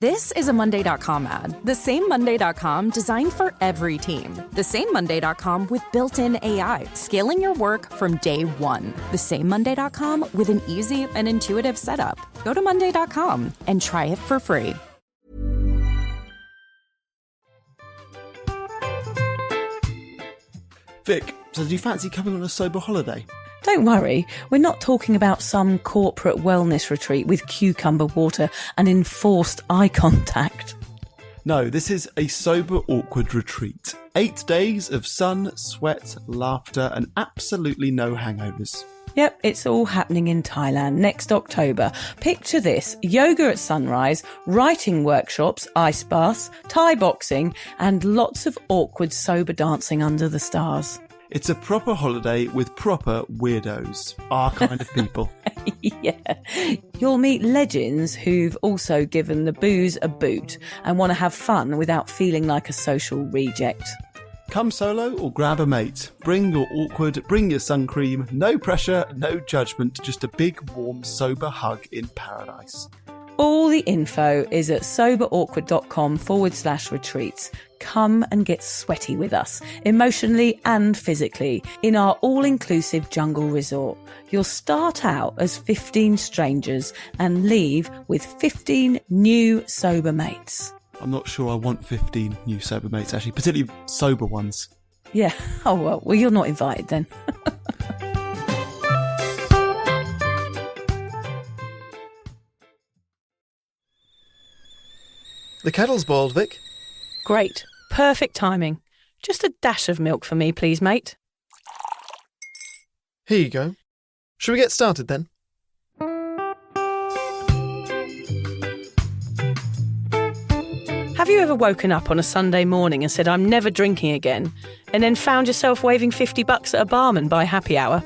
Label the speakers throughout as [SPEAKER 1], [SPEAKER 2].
[SPEAKER 1] This is a Monday.com ad. The same Monday.com designed for every team. The same Monday.com with built-in AI, scaling your work from day one. The same Monday.com with an easy and intuitive setup. Go to Monday.com and try it for free.
[SPEAKER 2] Vic, so do you fancy coming on a sober holiday?
[SPEAKER 3] Don't worry, we're not talking about some corporate wellness retreat with cucumber water and enforced eye contact.
[SPEAKER 2] No, this is a sober awkward retreat. 8 days of sun, sweat, laughter and absolutely no hangovers.
[SPEAKER 3] Yep, it's all happening in Thailand next October. Picture this: yoga at sunrise, writing workshops, ice baths, Thai boxing and lots of awkward sober dancing under the stars.
[SPEAKER 2] It's a proper holiday with proper weirdos, our kind of people.
[SPEAKER 3] Yeah. You'll meet legends who've also given the booze a boot and want to have fun without feeling like a social reject.
[SPEAKER 2] Come solo or grab a mate. Bring your awkward, bring your sun cream. No pressure, no judgment, just a big, warm, sober hug in paradise.
[SPEAKER 3] All the info is at soberawkward.com/retreats. Come and get sweaty with us, emotionally and physically, in our all-inclusive jungle resort. You'll start out as 15 strangers and leave with 15 new sober mates.
[SPEAKER 2] I'm not sure I want 15 new sober mates, actually, particularly sober ones.
[SPEAKER 3] Yeah. Oh, well, you're not invited then.
[SPEAKER 4] The kettle's boiled, Vic.
[SPEAKER 3] Great. Perfect timing. Just a dash of milk for me, please, mate.
[SPEAKER 4] Here you go. Shall we get started then?
[SPEAKER 3] Have you ever woken up on a Sunday morning and said, I'm never drinking again, and then found yourself waving $50 at a barman by happy hour?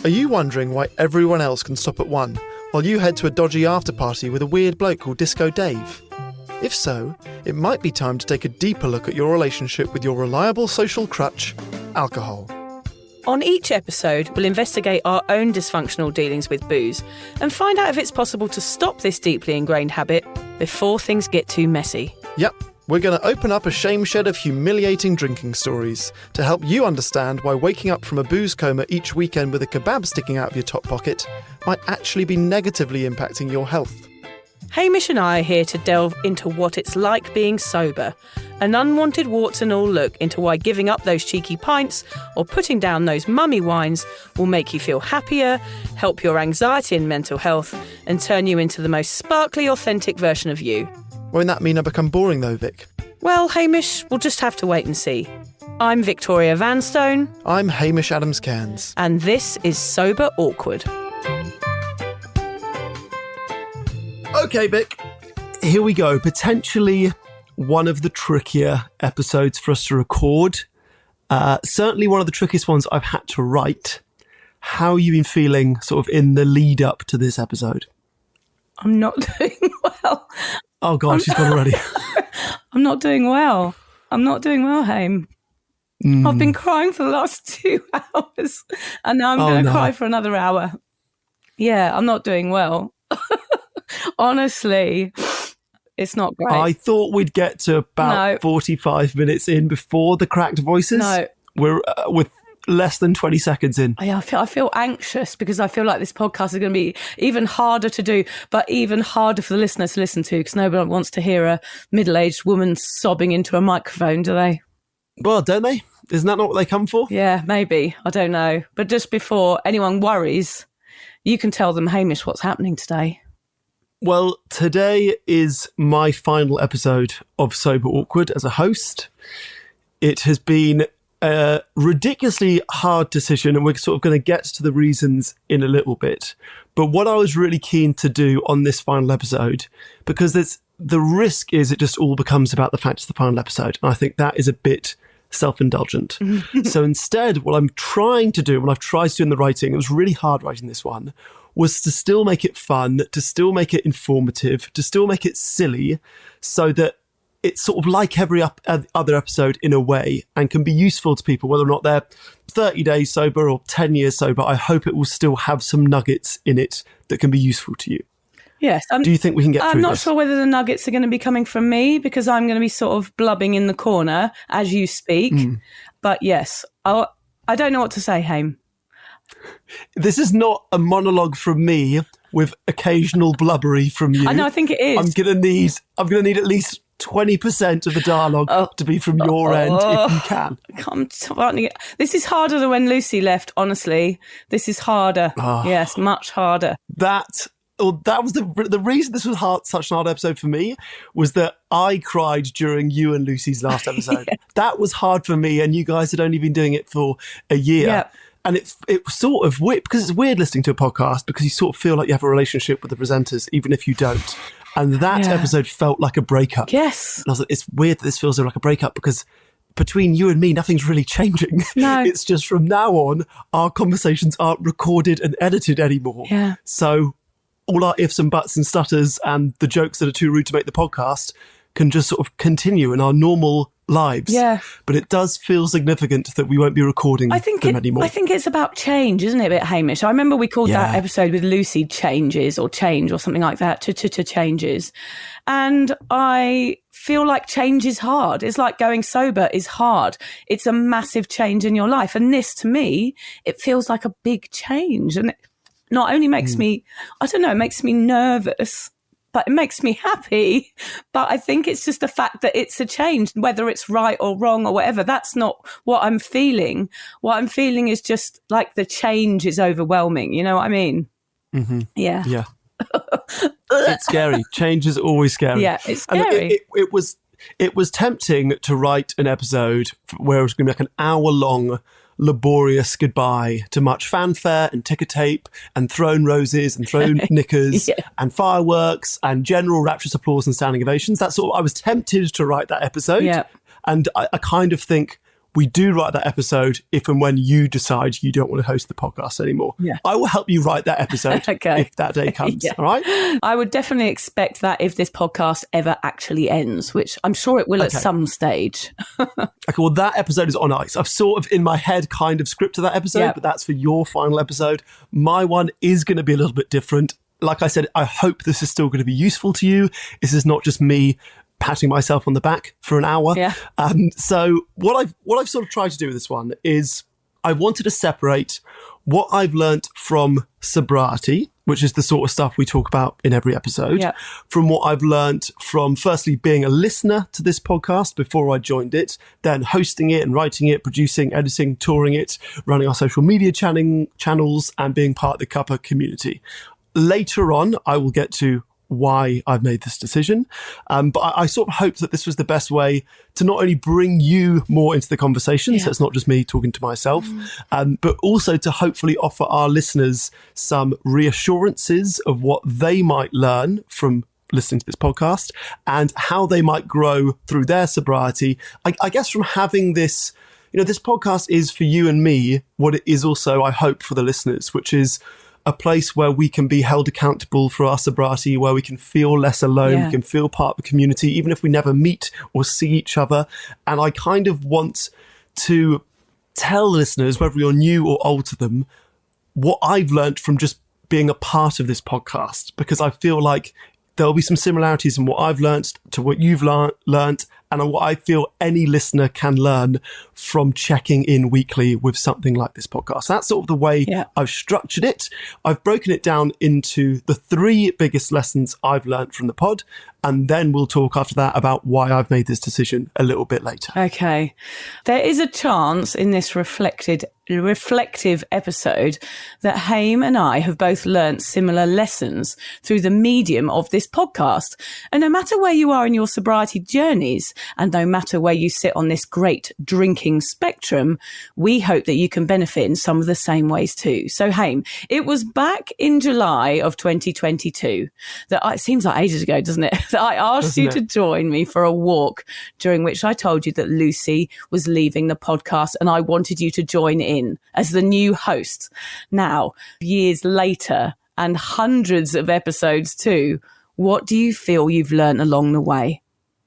[SPEAKER 4] Are you wondering why everyone else can stop at 1 while you head to a dodgy after-party with a weird bloke called Disco Dave? If so, it might be time to take a deeper look at your relationship with your reliable social crutch, alcohol.
[SPEAKER 3] On each episode, we'll investigate our own dysfunctional dealings with booze and find out if it's possible to stop this deeply ingrained habit before things get too messy.
[SPEAKER 4] Yep, we're going to open up a shame shed of humiliating drinking stories to help you understand why waking up from a booze coma each weekend with a kebab sticking out of your top pocket might actually be negatively impacting your health.
[SPEAKER 3] Hamish and I are here to delve into what it's like being sober, an unwanted warts and all look into why giving up those cheeky pints or putting down those mummy wines will make you feel happier, help your anxiety and mental health, and turn you into the most sparkly, authentic version of you.
[SPEAKER 4] Won't that mean I become boring though, Vic?
[SPEAKER 3] Well, Hamish, we'll just have to wait and see. I'm Victoria Vanstone.
[SPEAKER 4] I'm Hamish Adams-Cairns.
[SPEAKER 3] And this is Sober Awkward.
[SPEAKER 2] Okay, Vic, here we go. Potentially one of the trickier episodes for us to record. Certainly one of the trickiest ones I've had to write. How have you been feeling sort of in the lead up to this episode?
[SPEAKER 3] I'm not doing well.
[SPEAKER 2] Oh, God, she's gone already.
[SPEAKER 3] I'm not doing well. Hame. I've been crying for the last 2 hours and now I'm going to cry for another hour. Yeah, I'm not doing well. Honestly, it's not great.
[SPEAKER 2] I thought we'd get to about 45 minutes in before the cracked voices.
[SPEAKER 3] No.
[SPEAKER 2] We're with less than 20 seconds in.
[SPEAKER 3] Yeah, I feel anxious because I feel like this podcast is going to be even harder to do, but even harder for the listener to listen to because nobody wants to hear a middle-aged woman sobbing into a microphone, do they?
[SPEAKER 2] Well, don't they? Isn't that not what they come for?
[SPEAKER 3] Yeah, maybe. I don't know. But just before anyone worries, you can tell them, Hamish, what's happening today.
[SPEAKER 2] Well, today is my final episode of Sober Awkward as a host. It has been a ridiculously hard decision, and we're sort of going to get to the reasons in a little bit. But what I was really keen to do on this final episode, because the risk is it just all becomes about the fact it's the final episode. And I think that is a bit self-indulgent. So instead, what I'm trying to do, what I've tried to do in the writing, it was really hard writing this one, was to still make it fun, to still make it informative, to still make it silly, so that it's sort of like every other episode in a way and can be useful to people, whether or not they're 30 days sober or 10 years sober. I hope it will still have some nuggets in it that can be useful to you.
[SPEAKER 3] Yes.
[SPEAKER 2] Do you think we can get through this?
[SPEAKER 3] I'm not sure whether the nuggets are going to be coming from me because I'm going to be sort of blubbing in the corner as you speak. But yes, I don't know what to say, Hame.
[SPEAKER 2] This is not a monologue from me with occasional blubbery from you.
[SPEAKER 3] I know, I think it is.
[SPEAKER 2] I'm gonna need at least 20% of the dialogue to be from your end if you can.
[SPEAKER 3] This is harder than when Lucy left, honestly. This is harder. Yes, much harder.
[SPEAKER 2] That was the reason this was such an hard episode for me was that I cried during you and Lucy's last episode. Yeah. That was hard for me, and you guys had only been doing it for a year. Yeah. And it sort of weird, because it's weird listening to a podcast because you sort of feel like you have a relationship with the presenters, even if you don't. And that episode felt like a breakup.
[SPEAKER 3] Yes.
[SPEAKER 2] And I was like, it's weird that this feels like a breakup because between you and me, nothing's really changing.
[SPEAKER 3] No.
[SPEAKER 2] It's just from now on, our conversations aren't recorded and edited anymore.
[SPEAKER 3] Yeah.
[SPEAKER 2] So all our ifs and buts and stutters and the jokes that are too rude to make the podcast can just sort of continue in our normal lives.
[SPEAKER 3] Yeah.
[SPEAKER 2] But it does feel significant that we won't be recording them anymore.
[SPEAKER 3] I think it's about change, isn't it, a bit Hamish? I remember we called that episode with Lucy Changes or Change or something like that, to Changes. And I feel like change is hard. It's like going sober is hard. It's a massive change in your life. And this, to me, it feels like a big change. And it not only makes me, it makes me nervous, but it makes me happy. But I think it's just the fact that it's a change, whether it's right or wrong or whatever. That's not what I'm feeling. What I'm feeling is just like the change is overwhelming. You know what I mean? Mm-hmm. Yeah.
[SPEAKER 2] Yeah. It's scary. Change is always scary.
[SPEAKER 3] Yeah, it's scary.
[SPEAKER 2] It was tempting to write an episode where it was going to be like an hour-long laborious goodbye to much fanfare and ticker tape and thrown roses and thrown knickers and fireworks and general rapturous applause and standing ovations. I was tempted to write that episode. Yeah. And I kind of think we do write that episode if and when you decide you don't want to host the podcast anymore. Yeah. I will help you write that episode if that day comes. All right?
[SPEAKER 3] I would definitely expect that if this podcast ever actually ends, which I'm sure it will at some stage.
[SPEAKER 2] Okay, well, that episode is on ice. I've sort of in my head kind of scripted that episode, but that's for your final episode. My one is going to be a little bit different. Like I said, I hope this is still going to be useful to you. This is not just me patting myself on the back for an hour. Yeah. So what I've sort of tried to do with this one is I wanted to separate what I've learnt from sobriety, which is the sort of stuff we talk about in every episode, from what I've learnt from firstly being a listener to this podcast before I joined it, then hosting it and writing it, producing, editing, touring it, running our social media channels and being part of the Cuppa community. Later on, I will get to why I've made this decision. But I sort of hoped that this was the best way to not only bring you more into the conversation, so it's not just me talking to myself, but also to hopefully offer our listeners some reassurances of what they might learn from listening to this podcast and how they might grow through their sobriety. I guess from having this, this podcast is for you and me what it is also, I hope, for the listeners, which is a place where we can be held accountable for our sobriety, where we can feel less alone, we can feel part of the community, even if we never meet or see each other. And I kind of want to tell listeners, whether you're new or old to them, what I've learned from just being a part of this podcast, because I feel like there'll be some similarities in what I've learnt to what you've learnt and what I feel any listener can learn from checking in weekly with something like this podcast. That's sort of the way I've structured it. I've broken it down into the 3 biggest lessons I've learnt from the pod, and then we'll talk after that about why I've made this decision a little bit later.
[SPEAKER 3] Okay. There is a chance in this reflective episode that Hame and I have both learnt similar lessons through the medium of this podcast. And no matter where you are in your sobriety journeys, and no matter where you sit on this great drinking spectrum, we hope that you can benefit in some of the same ways too. So Hame, it was back in July of 2022 that it seems like ages ago, doesn't it? That I asked you to join me for a walk, during which I told you that Lucy was leaving the podcast and I wanted you to join in as the new host. Now, years later and hundreds of episodes too, what do you feel you've learned along the way?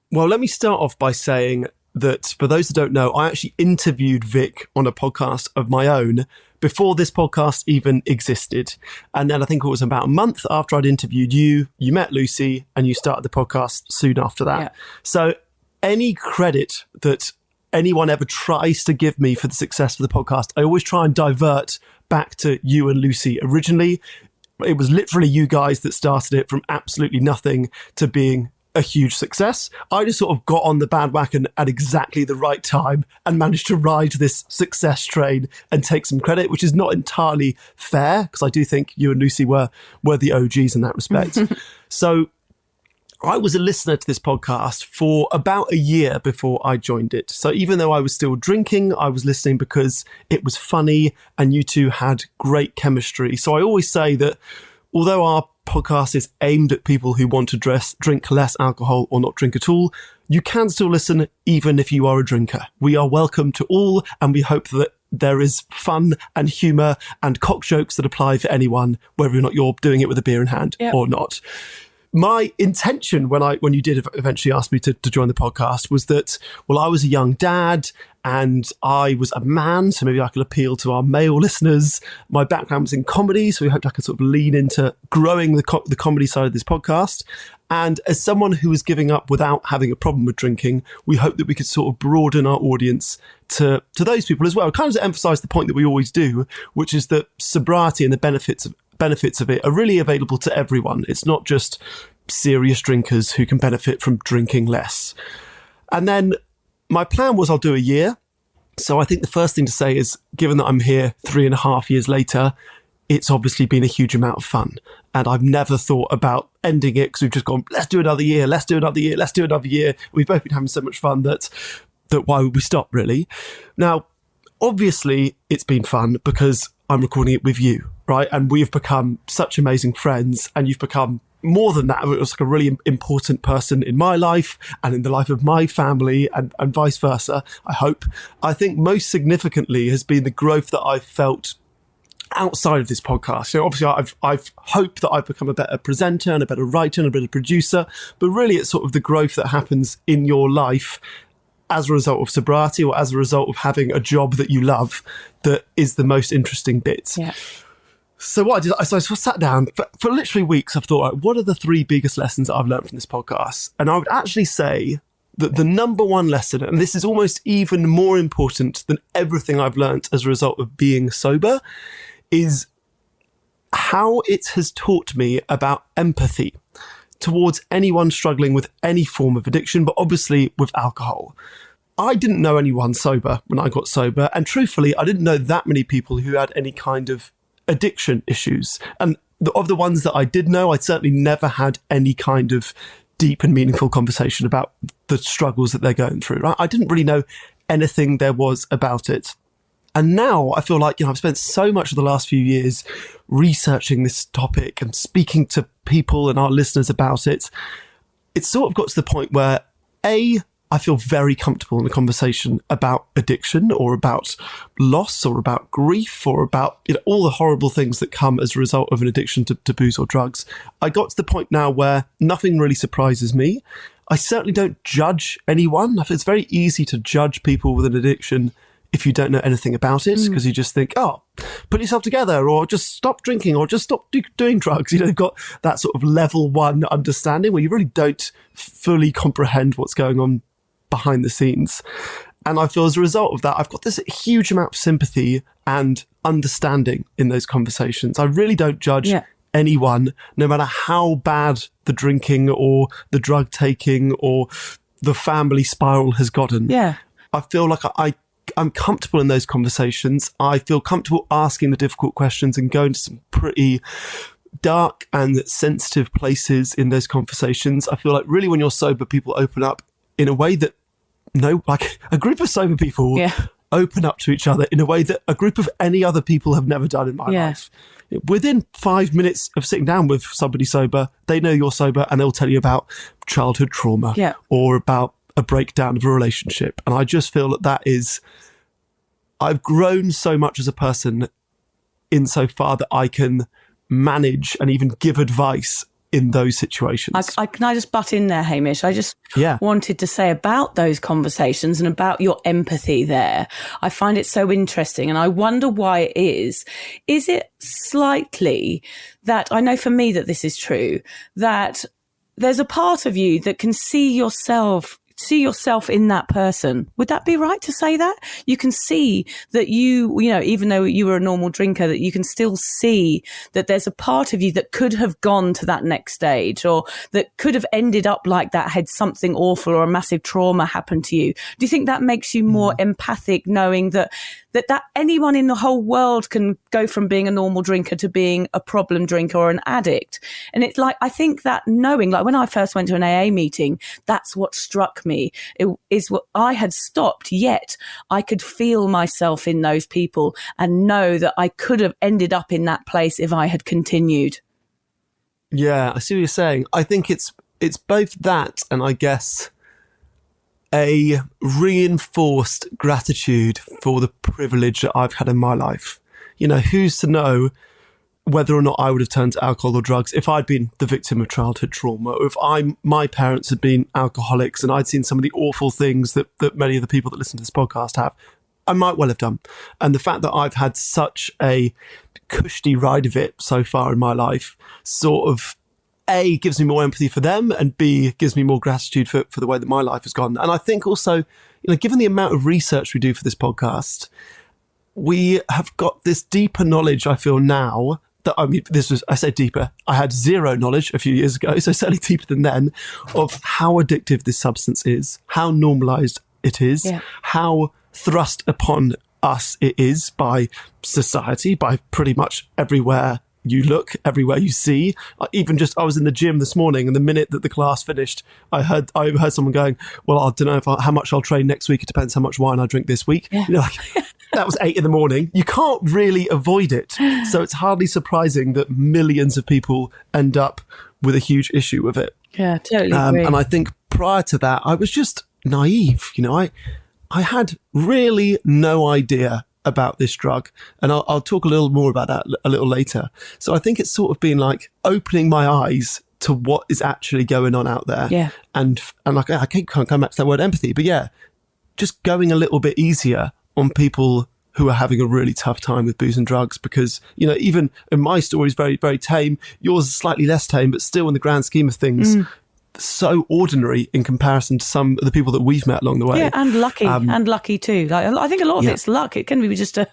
[SPEAKER 2] Well, let me start off by saying that for those that don't know, I actually interviewed Vic on a podcast of my own before this podcast even existed. And then I think it was about a month after I'd interviewed you, you met Lucy and you started the podcast soon after that.
[SPEAKER 3] Yeah.
[SPEAKER 2] So any credit that anyone ever tries to give me for the success of the podcast, I always try and divert back to you and Lucy originally. It was literally you guys that started it from absolutely nothing to being a huge success. I just sort of got on the bandwagon at exactly the right time and managed to ride this success train and take some credit, which is not entirely fair because I do think you and Lucy were the OGs in that respect. So I was a listener to this podcast for about a year before I joined it. So even though I was still drinking, I was listening because it was funny and you two had great chemistry. So I always say that although our podcast is aimed at people who want to drink less alcohol or not drink at all, you can still listen even if you are a drinker. We are welcome to all, and we hope that there is fun and humour and cock jokes that apply for anyone, whether or not you're doing it with a beer in hand or not. My intention when you did eventually ask me to join the podcast was that, well, I was a young dad and I was a man, so maybe I could appeal to our male listeners. My background was in comedy, so we hoped I could sort of lean into growing the comedy side of this podcast. And as someone who was giving up without having a problem with drinking, we hope that we could sort of broaden our audience to those people as well. Kind of to emphasise the point that we always do, which is that sobriety and the benefits of it are really available to everyone. It's not just serious drinkers who can benefit from drinking less. And then my plan was I'll do a year. So I think the first thing to say is, given that I'm here 3.5 years later, it's obviously been a huge amount of fun. And I've never thought about ending it because we've just gone, let's do another year, let's do another year, let's do another year. We've both been having so much fun that why would we stop, really? Now, obviously, it's been fun because I'm recording it with you, right? And we've become such amazing friends, and you've become more than that. It was like a really important person in my life and in the life of my family, and vice versa, I hope. I think most significantly has been the growth that I've felt outside of this podcast. So obviously I've hoped that I've become a better presenter and a better writer and a better producer, but really it's sort of the growth that happens in your life as a result of sobriety or as a result of having a job that you love that is the most interesting bit.
[SPEAKER 3] Yeah.
[SPEAKER 2] So what I did, so I sat down for literally weeks. I've thought, what are the 3 biggest lessons that I've learned from this podcast? And I would actually say that the number one lesson, and this is almost even more important than everything I've learned as a result of being sober, is how it has taught me about empathy towards anyone struggling with any form of addiction, but obviously with alcohol. I didn't know anyone sober when I got sober, and truthfully, I didn't know that many people who had any kind of addiction issues. And of the ones that I did know, I'd certainly never had any kind of deep and meaningful conversation about the struggles that they're going through, right? I didn't really know anything there was about it. And now I feel like, I've spent so much of the last few years researching this topic and speaking to people and our listeners about it. It's sort of got to the point where, I feel very comfortable in a conversation about addiction or about loss or about grief or about all the horrible things that come as a result of an addiction to booze or drugs. I got to the point now where nothing really surprises me. I certainly don't judge anyone. It's very easy to judge people with an addiction if you don't know anything about it, because you just think, put yourself together, or just stop drinking, or just stop doing drugs. They've got that sort of level 1 understanding where you really don't fully comprehend what's going on behind the scenes. And I feel as a result of that, I've got this huge amount of sympathy and understanding in those conversations. I really don't judge anyone, no matter how bad the drinking or the drug taking or the family spiral has gotten.
[SPEAKER 3] Yeah.
[SPEAKER 2] I feel like I'm comfortable in those conversations. I feel comfortable asking the difficult questions and going to some pretty dark and sensitive places in those conversations. I feel like really when you're sober, people open up in a way that a group of sober people open up to each other in a way that a group of any other people have never done in my life. Within 5 minutes of sitting down with somebody sober, they know you're sober and they'll tell you about childhood trauma or about a breakdown of a relationship. And I just feel that I've grown so much as a person insofar that I can manage and even give advice in those situations.
[SPEAKER 3] Can I just butt in there, Hamish? I just wanted to say about those conversations and about your empathy there. I find it so interesting, and I wonder why it is. Is it slightly that, I know for me that this is true, that there's a part of you that can see yourself in that person. Would that be right to say that? You can see that you know, even though you were a normal drinker, that you can still see that there's a part of you that could have gone to that next stage, or that could have ended up like that had something awful or a massive trauma happened to you. Do you think that makes you more empathic, knowing that anyone in the whole world can go from being a normal drinker to being a problem drinker or an addict? And it's like, I think that knowing, like when I first went to an AA meeting, that's what struck me. It is what I had stopped, yet I could feel myself in those people and know that I could have ended up in that place if I had continued.
[SPEAKER 2] Yeah, I see what you're saying. I think it's both that and I guess a reinforced gratitude for the privilege that I've had in my life. You know, who's to know whether or not I would have turned to alcohol or drugs if I'd been the victim of childhood trauma, or if my parents had been alcoholics and I'd seen some of the awful things that many of the people that listen to this podcast have. I might well have done. And the fact that I've had such a cushy ride of it so far in my life sort of A, gives me more empathy for them, and B, gives me more gratitude for the way that my life has gone. And I think also, you know, given the amount of research we do for this podcast, we have got this deeper knowledge, I feel now, that, I mean, I say deeper, I had zero knowledge a few years ago, so certainly deeper than then, of how addictive this substance is, how normalised it is, how thrust upon us it is by society, by pretty much everywhere you look, everywhere you see. Even just, I was in the gym this morning, and the minute that the class finished, I heard someone going, well, I don't know how much I'll train next week. It depends how much wine I drink this week. You know, like, that was 8 a.m. You can't really avoid it. So it's hardly surprising that millions of people end up with a huge issue with it.
[SPEAKER 3] Yeah, totally agree.
[SPEAKER 2] And I think prior to that, I was just naive. You know, I had really no idea about this drug, and I'll talk a little more about that a little later. So I think it's sort of been like opening my eyes to what is actually going on out there. Yeah. And like, I can't come back to that word empathy, but yeah, just going a little bit easier on people who are having a really tough time with booze and drugs, because, you know, even in my story is very, very tame. Yours is slightly less tame, but still in the grand scheme of things, so ordinary in comparison to some of the people that we've met along the way.
[SPEAKER 3] Yeah, and lucky too. Like, I think a lot of it's luck. It can be just a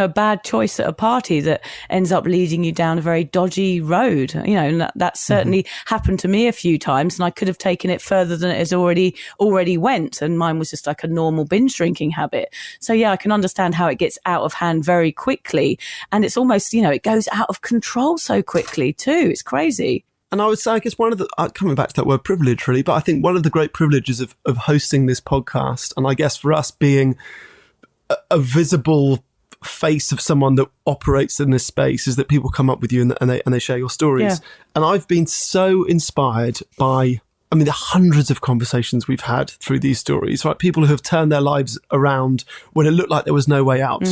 [SPEAKER 3] bad choice at a party that ends up leading you down a very dodgy road. You know, and that certainly happened to me a few times, and I could have taken it further than it has already went. And mine was just like a normal binge drinking habit. So yeah, I can understand how it gets out of hand very quickly, and it's almost, you know, it goes out of control so quickly too. It's crazy.
[SPEAKER 2] And I would say, I guess one of the, coming back to that word privilege really, but I think one of the great privileges of hosting this podcast, and I guess for us being a visible face of someone that operates in this space, is that people come up with you and they share your stories. Yeah. And I've been so inspired by, I mean, the hundreds of conversations we've had through these stories, right? People who have turned their lives around when it looked like there was no way out.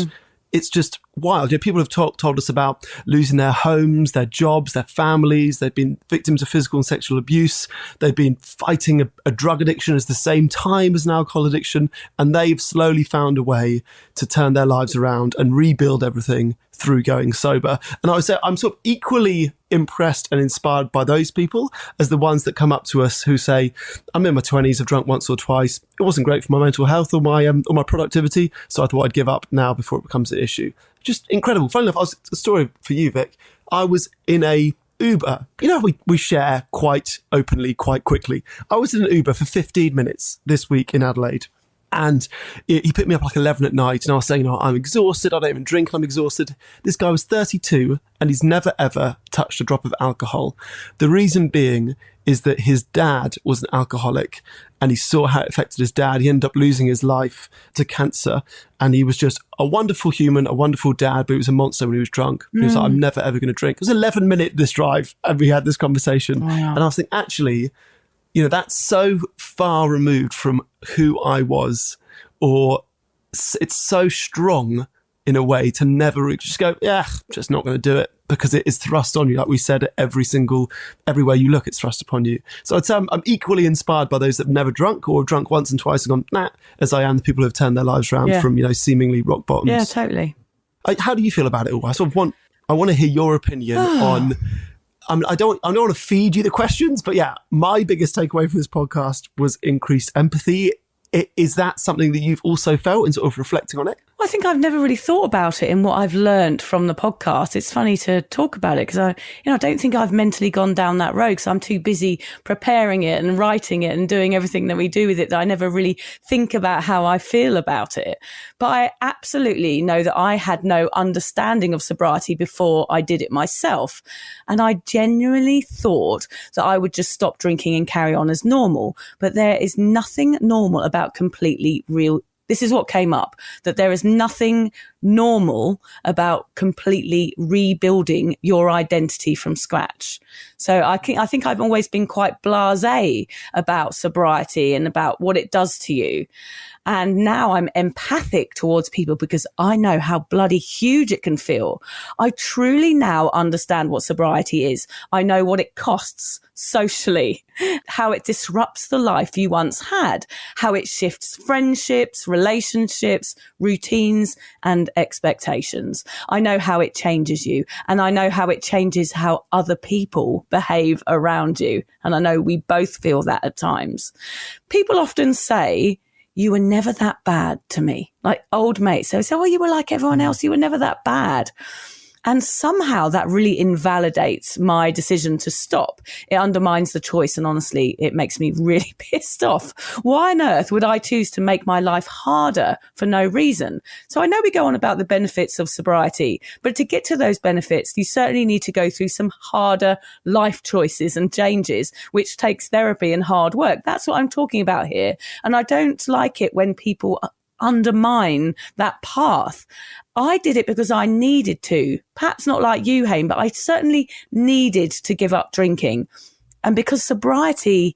[SPEAKER 2] It's just wild. You know, people have told us about losing their homes, their jobs, their families. They've been victims of physical and sexual abuse. They've been fighting a drug addiction at the same time as an alcohol addiction. And they've slowly found a way to turn their lives around and rebuild everything through going sober. And I would say I'm sort of equally impressed and inspired by those people as the ones that come up to us who say, I'm in my 20s, I've drunk once or twice. It wasn't great for my mental health or my productivity, so I thought I'd give up now before it becomes an issue. Just incredible. Funny enough, a story for you, Vic. I was in a Uber. You know, we share quite openly, quite quickly. I was in an Uber for 15 minutes this week in Adelaide. And he picked me up like 11 at night, and I was saying, I'm exhausted, I don't even drink, I'm exhausted. This guy was 32 and he's never ever touched a drop of alcohol. The reason being is that his dad was an alcoholic, and he saw how it affected his dad. He ended up losing his life to cancer, and he was just a wonderful human, a wonderful dad, but he was a monster when he was drunk. He was like, I'm never ever going to drink. It was 11 minutes this drive, and we had this conversation. Wow. And I was thinking, actually, you know, that's so far removed from who I was, or it's so strong in a way to never just go, just not going to do it. because it is thrust on you. Like we said, everywhere you look, it's thrust upon you. So I'd say I'm equally inspired by those that have never drunk or have drunk once and twice and gone, nah, as I am the people who have turned their lives around from, seemingly rock bottoms.
[SPEAKER 3] Yeah, totally.
[SPEAKER 2] How do you feel about it all? I want to hear your opinion on... I don't want to feed you the questions, but yeah, my biggest takeaway from this podcast was increased empathy. Is that something that you've also felt in sort of reflecting on it?
[SPEAKER 3] Well, I think I've never really thought about it in what I've learned from the podcast. It's funny to talk about it because I don't think I've mentally gone down that road because I'm too busy preparing it and writing it and doing everything that we do with it that I never really think about how I feel about it. But I absolutely know that I had no understanding of sobriety before I did it myself. And I genuinely thought that I would just stop drinking and carry on as normal. But there is nothing normal about completely real. This is what came up, that there is nothing normal about completely rebuilding your identity from scratch. So I think I've always been quite blasé about sobriety and about what it does to you. And now I'm empathic towards people because I know how bloody huge it can feel. I truly now understand what sobriety is. I know what it costs socially, how it disrupts the life you once had, how it shifts friendships, relationships, routines, and expectations. I know how it changes you, and I know how it changes how other people behave around you. And I know we both feel that at times. People often say, you were never that bad to me. Like old mates. So, you were like everyone else. You were never that bad. And somehow that really invalidates my decision to stop. It undermines the choice. And honestly, it makes me really pissed off. Why on earth would I choose to make my life harder for no reason? So I know we go on about the benefits of sobriety, but to get to those benefits, you certainly need to go through some harder life choices and changes, which takes therapy and hard work. That's what I'm talking about here. And I don't like it when people undermine that path. I did it because I needed to. Perhaps not like you, Hame, but I certainly needed to give up drinking. And because sobriety,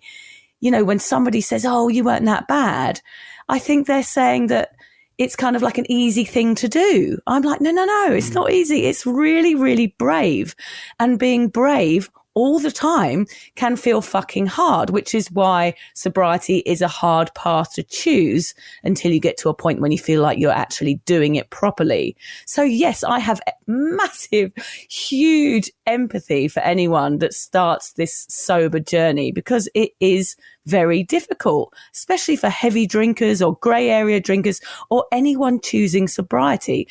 [SPEAKER 3] when somebody says, oh, you weren't that bad, I think they're saying that it's kind of like an easy thing to do. I'm like, no, it's not easy. It's really, really brave. And being brave all the time can feel fucking hard, which is why sobriety is a hard path to choose until you get to a point when you feel like you're actually doing it properly. So yes, I have massive, huge empathy for anyone that starts this sober journey because it is very difficult, especially for heavy drinkers or grey area drinkers or anyone choosing sobriety.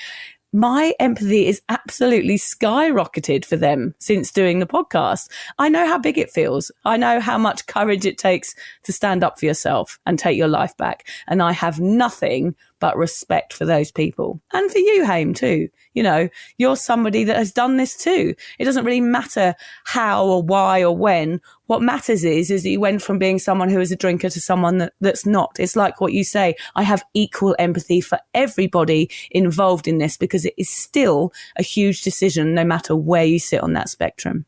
[SPEAKER 3] My empathy is absolutely skyrocketed for them since doing the podcast. I know how big it feels. I know how much courage it takes to stand up for yourself and take your life back. And I have nothing but respect for those people. And for you, Hame, too. You're somebody that has done this too. It doesn't really matter how or why or when. What matters is that you went from being someone who is a drinker to someone that's not. It's like what you say. I have equal empathy for everybody involved in this because it is still a huge decision no matter where you sit on that spectrum.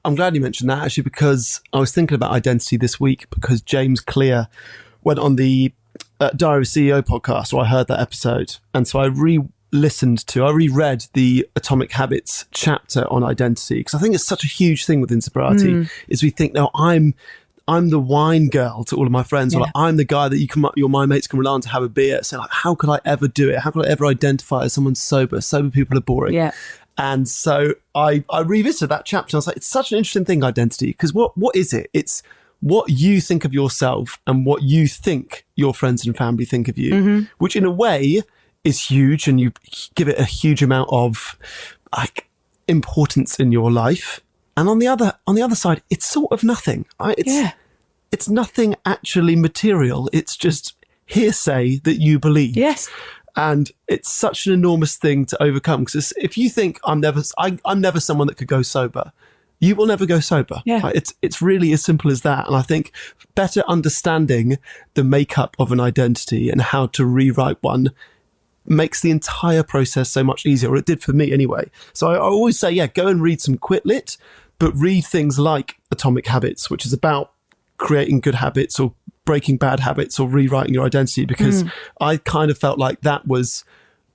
[SPEAKER 2] I'm glad you mentioned that actually because I was thinking about identity this week because James Clear went on the Diary of a CEO podcast, or I heard that episode. And so I reread the Atomic Habits chapter on identity because I think it's such a huge thing within sobriety is we think, no, I'm the wine girl to all of my friends. Yeah. Or like, I'm the guy that my mates can rely on to have a beer. So like, how could I ever do it? How could I ever identify as someone sober? Sober people are boring. Yeah. And so I revisited that chapter. I was like, it's such an interesting thing, identity, because what is it? It's what you think of yourself and what you think your friends and family think of you, which in a way is huge, and you give it a huge amount of like importance in your life. And on the other side, it's sort of nothing. Right? It's nothing actually material. It's just hearsay that you believe. Yes. And it's such an enormous thing to overcome because if you think I'm never someone that could go sober, you will never go sober. Yeah. Like, it's really as simple as that. And I think better understanding the makeup of an identity and how to rewrite one makes the entire process so much easier, or it did for me anyway. So I always say, go and read some Quit Lit, but read things like Atomic Habits, which is about creating good habits or breaking bad habits or rewriting your identity, because I kind of felt like that was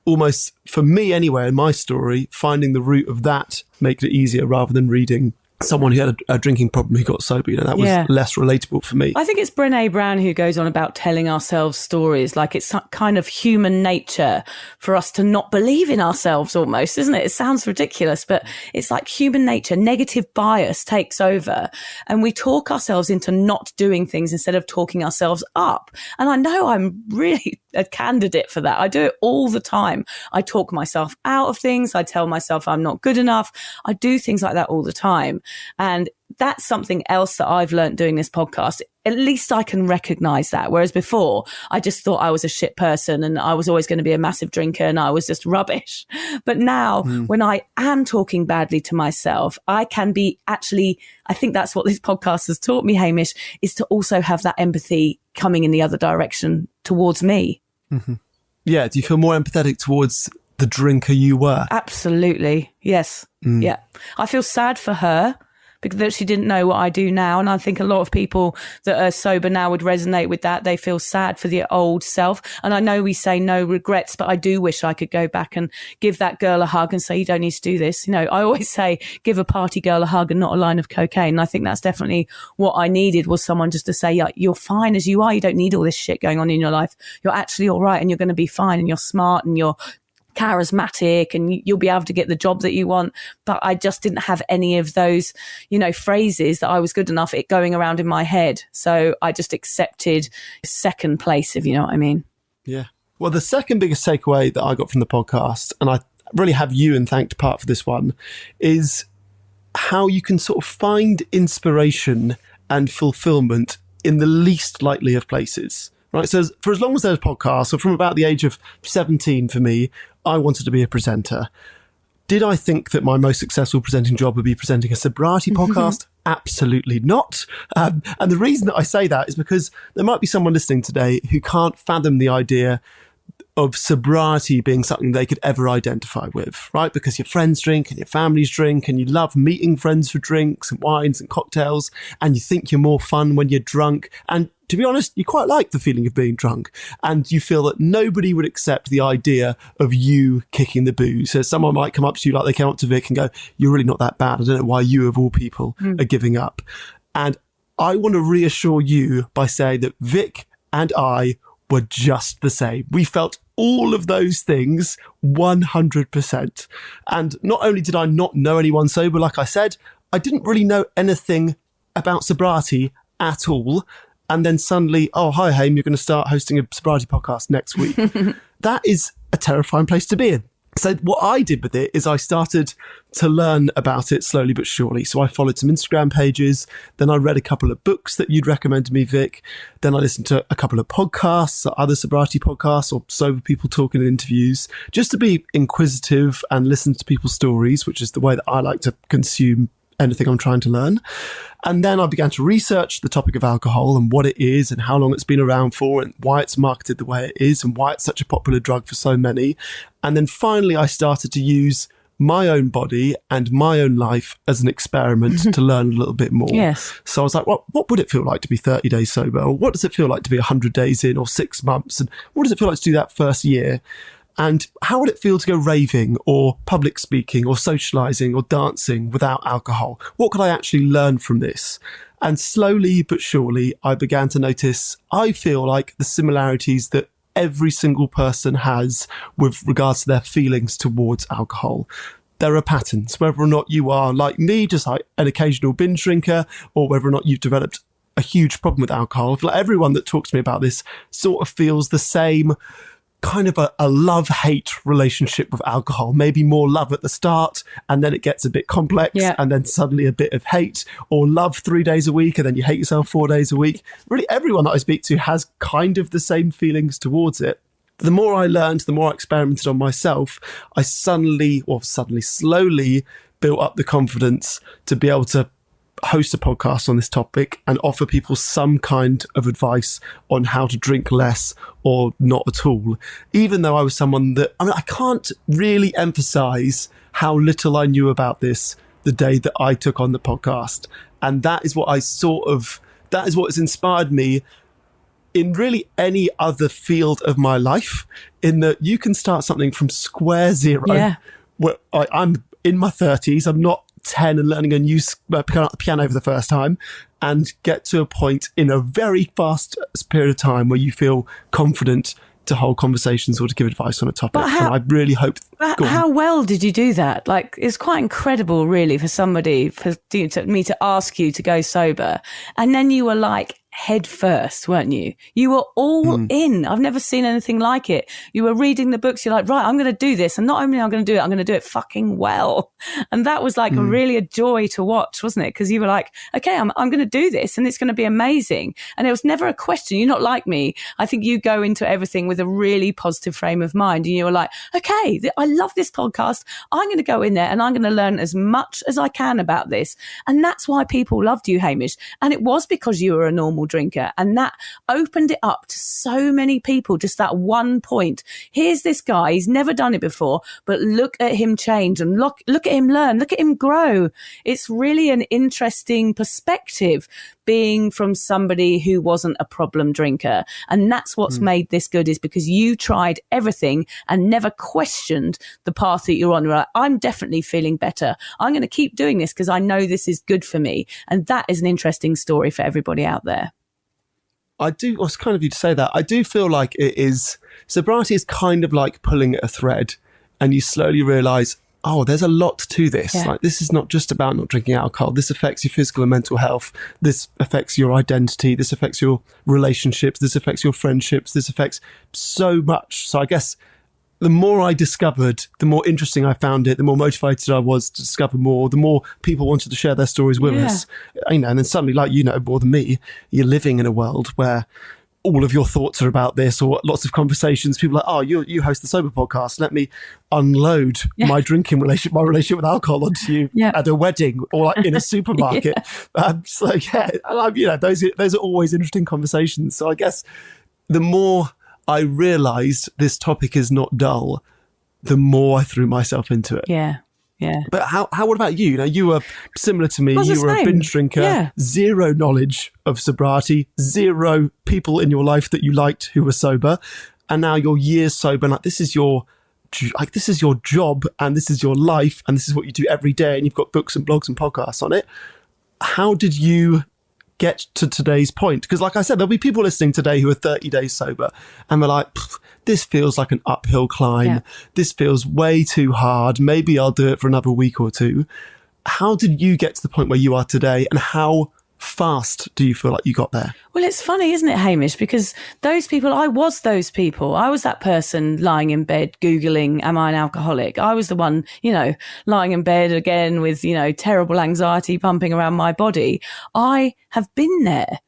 [SPEAKER 2] almost, for me anyway, in my story, finding the root of that makes it easier rather than reading someone who had a drinking problem who got sober. That was less relatable for me.
[SPEAKER 3] I think it's Brené Brown who goes on about telling ourselves stories. Like, it's kind of human nature for us to not believe in ourselves almost, isn't it? It sounds ridiculous, but it's like human nature. Negative bias takes over and we talk ourselves into not doing things instead of talking ourselves up. And I know I'm really a candidate for that. I do it all the time. I talk myself out of things. I tell myself I'm not good enough. I do things like that all the time. And that's something else that I've learned doing this podcast. At least I can recognize that. Whereas before, I just thought I was a shit person and I was always going to be a massive drinker and I was just rubbish. But now when I am talking badly to myself, I can be actually, I think that's what this podcast has taught me, Hamish, is to also have that empathy coming in the other direction towards me.
[SPEAKER 2] Mm-hmm. Yeah. Do you feel more empathetic towards the drinker you were?
[SPEAKER 3] Absolutely. Yes. Yeah. I feel sad for her because she didn't know what I do now. And I think a lot of people that are sober now would resonate with that. They feel sad for the old self. And I know we say no regrets, but I do wish I could go back and give that girl a hug and say, you don't need to do this. I always say, give a party girl a hug and not a line of cocaine. And I think that's definitely what I needed, was someone just to say, yeah, you're fine as you are. You don't need all this shit going on in your life. You're actually all right and you're going to be fine and you're smart and you're charismatic and you'll be able to get the job that you want. But I just didn't have any of those, phrases that I was good enough at going around in my head. So I just accepted second place, if you know what I mean.
[SPEAKER 2] Yeah. Well, the second biggest takeaway that I got from the podcast, and I really have you in thanked part for this one, is how you can sort of find inspiration and fulfillment in the least likely of places. Right. So for as long as there's podcasts, so from about the age of 17 for me, I wanted to be a presenter. Did I think that my most successful presenting job would be presenting a sobriety podcast? Absolutely not. And the reason that I say that is because there might be someone listening today who can't fathom the idea of sobriety being something they could ever identify with, right? Because your friends drink and your families drink and you love meeting friends for drinks and wines and cocktails and you think you're more fun when you're drunk. And to be honest, you quite like the feeling of being drunk and you feel that nobody would accept the idea of you kicking the booze. So someone might come up to you like they came up to Vic and go, you're really not that bad. I don't know why you of all people are giving up. And I want to reassure you by saying that Vic and I were just the same. We felt all of those things 100%. And not only did I not know anyone sober, like I said, I didn't really know anything about sobriety at all. And then suddenly, oh, hi, Hame, you're going to start hosting a sobriety podcast next week. That is a terrifying place to be in. So what I did with it is I started to learn about it slowly but surely. So I followed some Instagram pages. Then I read a couple of books that you'd recommended me, Vic. Then I listened to a couple of podcasts, other sobriety podcasts or sober people talking in interviews, just to be inquisitive and listen to people's stories, which is the way that I like to consume anything I'm trying to learn. And then I began to research the topic of alcohol and what it is and how long it's been around for and why it's marketed the way it is and why it's such a popular drug for so many. And then finally, I started to use my own body and my own life as an experiment to learn a little bit more.
[SPEAKER 3] Yes.
[SPEAKER 2] So I was like, what would it feel like to be 30 days sober? Or what does it feel like to be 100 days in or 6 months? And what does it feel like to do that first year? And how would it feel to go raving or public speaking or socialising or dancing without alcohol? What could I actually learn from this? And slowly but surely, I began to notice, I feel like the similarities that every single person has with regards to their feelings towards alcohol. There are patterns, whether or not you are like me, just like an occasional binge drinker, or whether or not you've developed a huge problem with alcohol. I feel like everyone that talks to me about this sort of feels the same kind of a love-hate relationship with alcohol, maybe more love at the start and then it gets a bit complex and then suddenly a bit of hate, or love 3 days a week and then you hate yourself 4 days a week. Really, everyone that I speak to has kind of the same feelings towards it. The more I learned, the more I experimented on myself, I slowly built up the confidence to be able to host a podcast on this topic and offer people some kind of advice on how to drink less or not at all. Even though I was someone that, I can't really emphasize how little I knew about this the day that I took on the podcast. And that is what that is what has inspired me in really any other field of my life, in that you can start something from square zero.
[SPEAKER 3] Yeah.
[SPEAKER 2] Where I'm in my 30s, I'm not 10 and learning a new piano for the first time, and get to a point in a very fast period of time where you feel confident to hold conversations or to give advice on a topic. And I really hope...
[SPEAKER 3] How well did you do that? Like, it's quite incredible, really, for somebody, me to ask you to go sober. And then you were like head first, weren't you? You were all in. I've never seen anything like it. You were reading the books. You're like, right, I'm going to do this. And not only am I going to do it, I'm going to do it fucking well. And that was like really a joy to watch, wasn't it? Because you were like, okay, I'm going to do this and it's going to be amazing. And it was never a question. You're not like me. I think you go into everything with a really positive frame of mind. And you were like, okay, I love this podcast. I'm going to go in there and I'm going to learn as much as I can about this. And that's why people loved you, Hamish. And it was because you were a normal drinker, and that opened it up to so many people. Just that one point. Here's this guy, he's never done it before, but look at him change and look at him learn, look at him grow. It's really an interesting perspective being from somebody who wasn't a problem drinker. And that's what's made this good, is because you tried everything and never questioned the path that you're on. You're like, I'm definitely feeling better. I'm going to keep doing this because I know this is good for me. And that is an interesting story for everybody out there.
[SPEAKER 2] It's kind of you to say that. I do feel like sobriety is kind of like pulling at a thread, and you slowly realise, oh, there's a lot to this.
[SPEAKER 3] Yeah.
[SPEAKER 2] Like, this is not just about not drinking alcohol. This affects your physical and mental health. This affects your identity. This affects your relationships. This affects your friendships. This affects so much. So I guess the more I discovered, the more interesting I found it, the more motivated I was to discover more, the more people wanted to share their stories with us. And then suddenly, like, more than me, you're living in a world where all of your thoughts are about this, or lots of conversations. People are like, oh, you host the Sober podcast. Let me unload my drinking relationship, my relationship with alcohol onto you at a wedding or like in a supermarket. Those are always interesting conversations. So I guess the more I realised this topic is not dull, the more I threw myself into it.
[SPEAKER 3] Yeah. Yeah.
[SPEAKER 2] But what about you? You were similar to me. You were a binge drinker, zero knowledge of sobriety, zero people in your life that you liked who were sober. And now you're years sober. And like, this is your job, and this is your life, and this is what you do every day. And you've got books and blogs and podcasts on it. How did you get to today's point? Because like I said, there'll be people listening today who are 30 days sober and they're like, this feels like an uphill climb. This feels way too hard. Maybe I'll do it for another week or two. How did you get to the point where you are today, and how fast do you feel like you got there?
[SPEAKER 3] Well, it's funny, isn't it, Hamish? Because I was those people. I was that person lying in bed Googling, am I an alcoholic? I was the one, lying in bed again with, terrible anxiety pumping around my body. I have been there.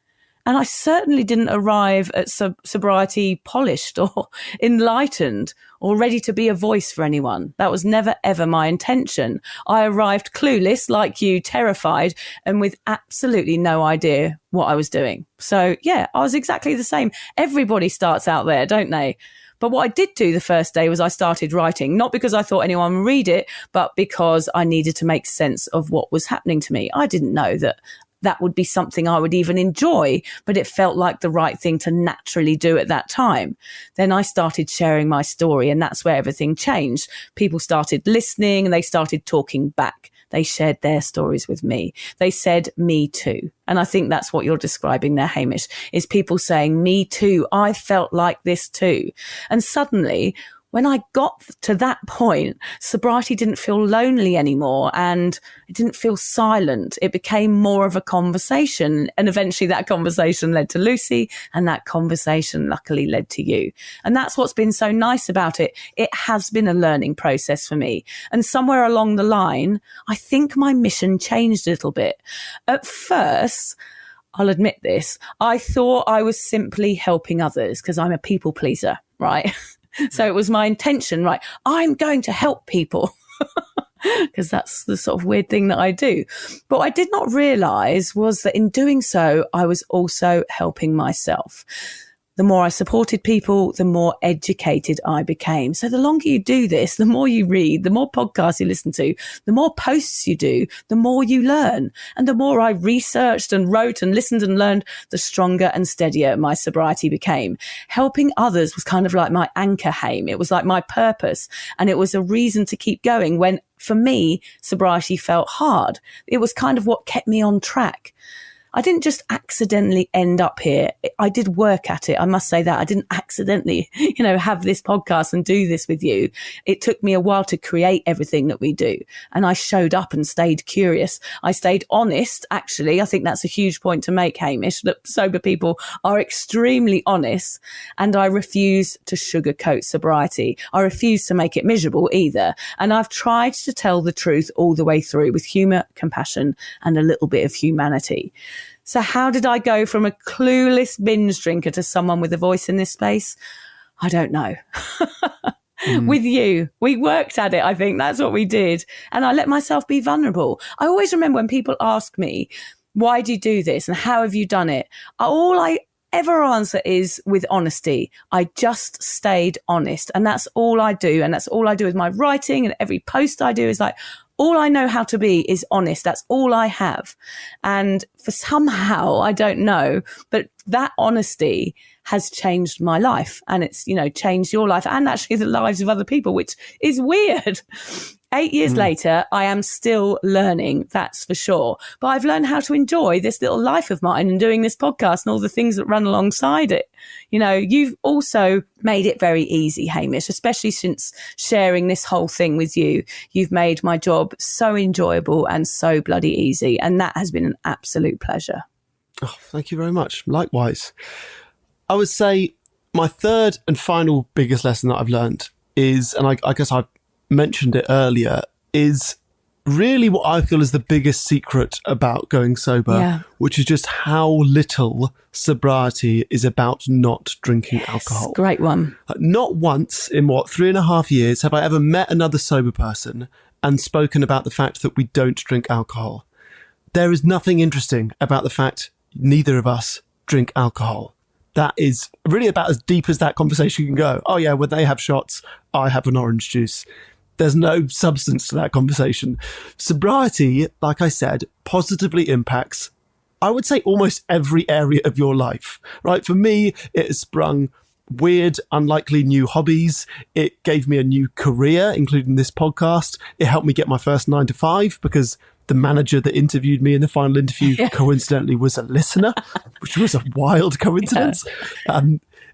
[SPEAKER 3] And I certainly didn't arrive at sobriety polished or enlightened or ready to be a voice for anyone. That was never, ever my intention. I arrived clueless, like you, terrified, and with absolutely no idea what I was doing. So, I was exactly the same. Everybody starts out there, don't they? But what I did do the first day was I started writing, not because I thought anyone would read it, but because I needed to make sense of what was happening to me. I didn't know that would be something I would even enjoy, but it felt like the right thing to naturally do at that time. Then I started sharing my story, and that's where everything changed. People started listening and they started talking back. They shared their stories with me. They said, me too. And I think that's what you're describing there, Hamish, is people saying, me too. I felt like this too. And suddenly, when I got to that point, sobriety didn't feel lonely anymore, and it didn't feel silent. It became more of a conversation. And eventually that conversation led to Lucy, and that conversation luckily led to you. And that's what's been so nice about it. It has been a learning process for me. And somewhere along the line, I think my mission changed a little bit. At first, I'll admit this, I thought I was simply helping others because I'm a people pleaser, right? So it was my intention, right? I'm going to help people because that's the sort of weird thing that I do. But what I did not realize was that in doing so, I was also helping myself. The more I supported people, the more educated I became. So the longer you do this, the more you read, the more podcasts you listen to, the more posts you do, the more you learn. And the more I researched and wrote and listened and learned, the stronger and steadier my sobriety became. Helping others was kind of like my anchor, Hame. It was like my purpose. And it was a reason to keep going when, for me, sobriety felt hard. It was kind of what kept me on track. I didn't just accidentally end up here. I did work at it. I must say that I didn't accidentally, have this podcast and do this with you. It took me a while to create everything that we do. And I showed up and stayed curious. I stayed honest. Actually, I think that's a huge point to make, Hamish, that sober people are extremely honest. And I refuse to sugarcoat sobriety. I refuse to make it miserable either. And I've tried to tell the truth all the way through with humour, compassion, and a little bit of humanity. So how did I go from a clueless binge drinker to someone with a voice in this space? I don't know. With you, we worked at it. I think that's what we did. And I let myself be vulnerable. I always remember when people ask me, why do you do this? And how have you done it? All I ever answer is with honesty. I just stayed honest. And that's all I do. And that's all I do with my writing, and every post I do is like, all I know how to be is honest. That's all I have. And for somehow, I don't know, but that honesty has changed my life, and it's, changed your life and actually the lives of other people, which is weird. 8 years later, I am still learning, that's for sure. But I've learned how to enjoy this little life of mine and doing this podcast and all the things that run alongside it. You've also made it very easy, Hamish, especially since sharing this whole thing with you. You've made my job so enjoyable and so bloody easy. And that has been an absolute pleasure.
[SPEAKER 2] Oh, thank you very much. Likewise. I would say my third and final biggest lesson that I've learned is, and I guess I mentioned it earlier, is really what I feel is the biggest secret about going sober, which is just how little sobriety is about not drinking alcohol.
[SPEAKER 3] Great one.
[SPEAKER 2] Not once in 3.5 years have I ever met another sober person and spoken about the fact that we don't drink alcohol. There is nothing interesting about the fact neither of us drink alcohol. That is really about as deep as that conversation can go. Oh yeah, when they have shots, I have an orange juice. There's no substance to that conversation. Sobriety, like I said, positively impacts, I would say, almost every area of your life, right? For me, it has sprung weird, unlikely new hobbies. It gave me a new career, including this podcast. It helped me get my first 9 to 5 because the manager that interviewed me in the final interview coincidentally was a listener, which was a wild coincidence.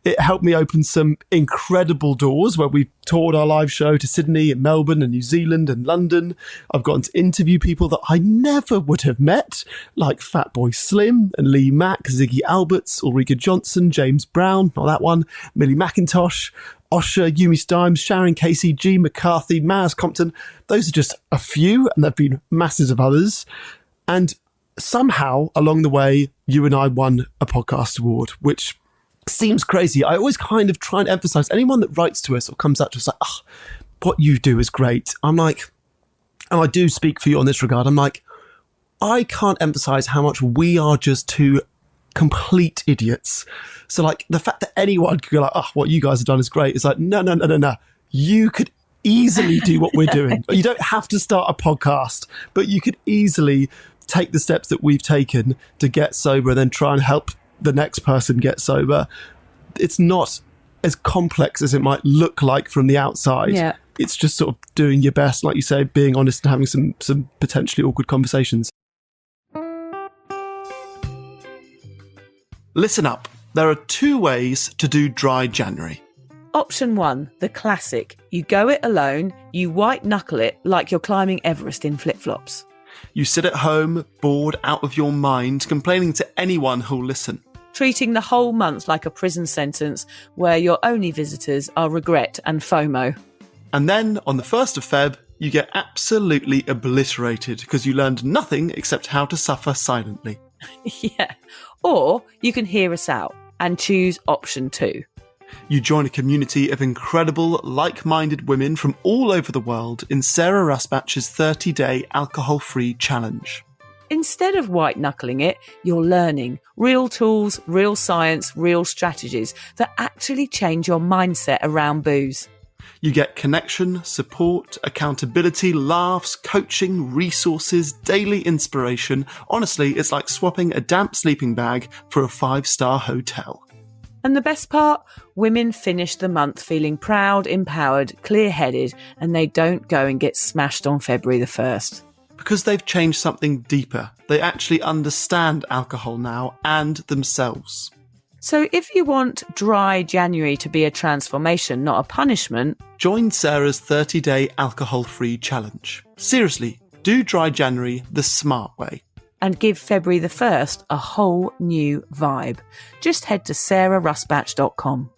[SPEAKER 2] It helped me open some incredible doors where we toured our live show to Sydney and Melbourne and New Zealand and London. I've gotten to interview people that I never would have met, like Fatboy Slim and Lee Mack, Ziggy Alberts, Ulrika Johnson, James Brown, not that one, Millie McIntosh, Osher, Yumi Stimes, Sharon Casey, G. McCarthy, Maz Compton. Those are just a few, and there have been masses of others. And somehow along the way, you and I won a podcast award, which seems crazy. I always kind of try and emphasize anyone that writes to us or comes up to us like, oh, what you do is great. I'm like, and I do speak for you on this regard. I'm like, I can't emphasize how much we are just two complete idiots. So like the fact that anyone could go like, oh, what you guys have done is great. It's like, no. You could easily do what we're doing. You don't have to start a podcast, but you could easily take the steps that we've taken to get sober and then try and help the next person get sober. It's not as complex as it might look like from the outside. Yeah. It's just sort of doing your best, like you say, being honest and having some potentially awkward conversations. Listen up. There are 2 ways to do dry January.
[SPEAKER 3] Option 1, the classic. You go it alone, you white knuckle it like you're climbing Everest in flip-flops.
[SPEAKER 2] You sit at home, bored out of your mind, complaining to anyone who'll listen.
[SPEAKER 3] Treating the whole month like a prison sentence where your only visitors are regret and FOMO.
[SPEAKER 2] And then, on the 1st of Feb, you get absolutely obliterated because you learned nothing except how to suffer silently.
[SPEAKER 3] Yeah. Or you can hear us out and choose option 2.
[SPEAKER 2] You join a community of incredible, like-minded women from all over the world in Sarah Rusbatch's 30-day alcohol-free challenge.
[SPEAKER 3] Instead of white-knuckling it, you're learning real tools, real science, real strategies that actually change your mindset around booze.
[SPEAKER 2] You get connection, support, accountability, laughs, coaching, resources, daily inspiration. Honestly, it's like swapping a damp sleeping bag for a 5-star hotel.
[SPEAKER 3] And the best part? Women finish the month feeling proud, empowered, clear-headed, and they don't go and get smashed on February the 1st.
[SPEAKER 2] Because they've changed something deeper. They actually understand alcohol now and themselves.
[SPEAKER 3] So if you want Dry January to be a transformation, not a punishment,
[SPEAKER 2] join Sarah's 30-day alcohol-free challenge. Seriously, do Dry January the smart way.
[SPEAKER 3] and give February the 1st a whole new vibe. Just head to sarahrusbatch.com.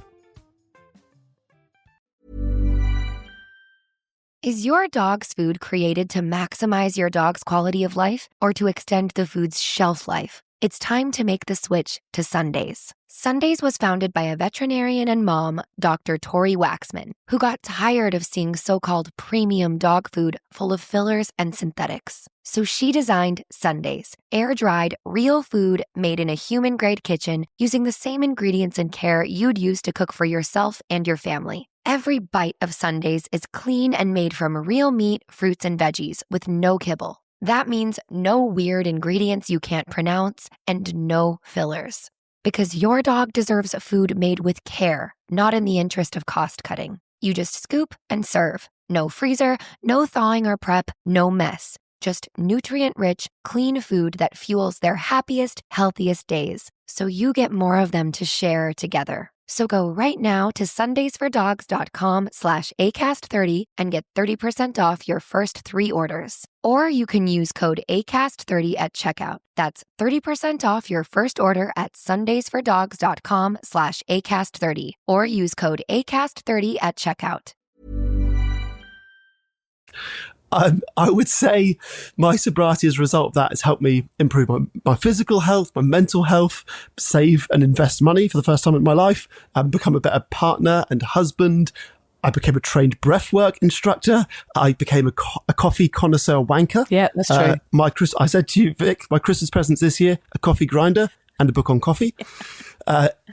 [SPEAKER 5] Is your dog's food created to maximize your dog's quality of life or to extend the food's shelf life? It's time to make the switch to Sundays. Sundays was founded by a veterinarian and mom, Dr. Tori Waxman, who got tired of seeing so-called premium dog food full of fillers and synthetics. So she designed Sundays, air-dried, real food made in a human-grade kitchen using the same ingredients and care you'd use to cook for yourself and your family. Every bite of Sundays is clean and made from real meat, fruits, and veggies with no kibble. That means no weird ingredients you can't pronounce and no fillers. Because your dog deserves food made with care, not in the interest of cost cutting. You just scoop and serve. No freezer, no thawing or prep, no mess. Just nutrient-rich, clean food that fuels their happiest, healthiest days. So you get more of them to share together. So go right now to sundaysfordogs.com/ACAST30 and get 30% off your first 3 orders. Or you can use code ACAST30 at checkout. That's 30% off your first order at sundaysfordogs.com/ACAST30 or use code ACAST30 at checkout.
[SPEAKER 2] I would say my sobriety as a result of that has helped me improve my physical health, my mental health, save and invest money for the first time in my life, become a better partner and husband. I became a trained breathwork instructor. I became a coffee connoisseur wanker.
[SPEAKER 3] Yeah, that's true.
[SPEAKER 2] I said to you, Vic, my Christmas presents this year, a coffee grinder and a book on coffee.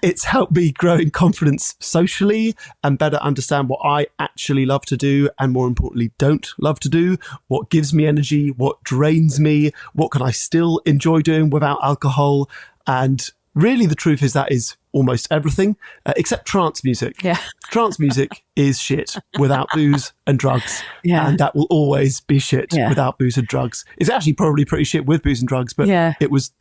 [SPEAKER 2] It's helped me grow in confidence socially and better understand what I actually love to do and, more importantly, don't love to do, what gives me energy, what drains me, what can I still enjoy doing without alcohol. And really the truth is that is almost everything except trance music.
[SPEAKER 3] Yeah.
[SPEAKER 2] Trance music is shit without booze and drugs.
[SPEAKER 3] Yeah.
[SPEAKER 2] And that will always be shit without booze and drugs. It's actually probably pretty shit with booze and drugs, but it was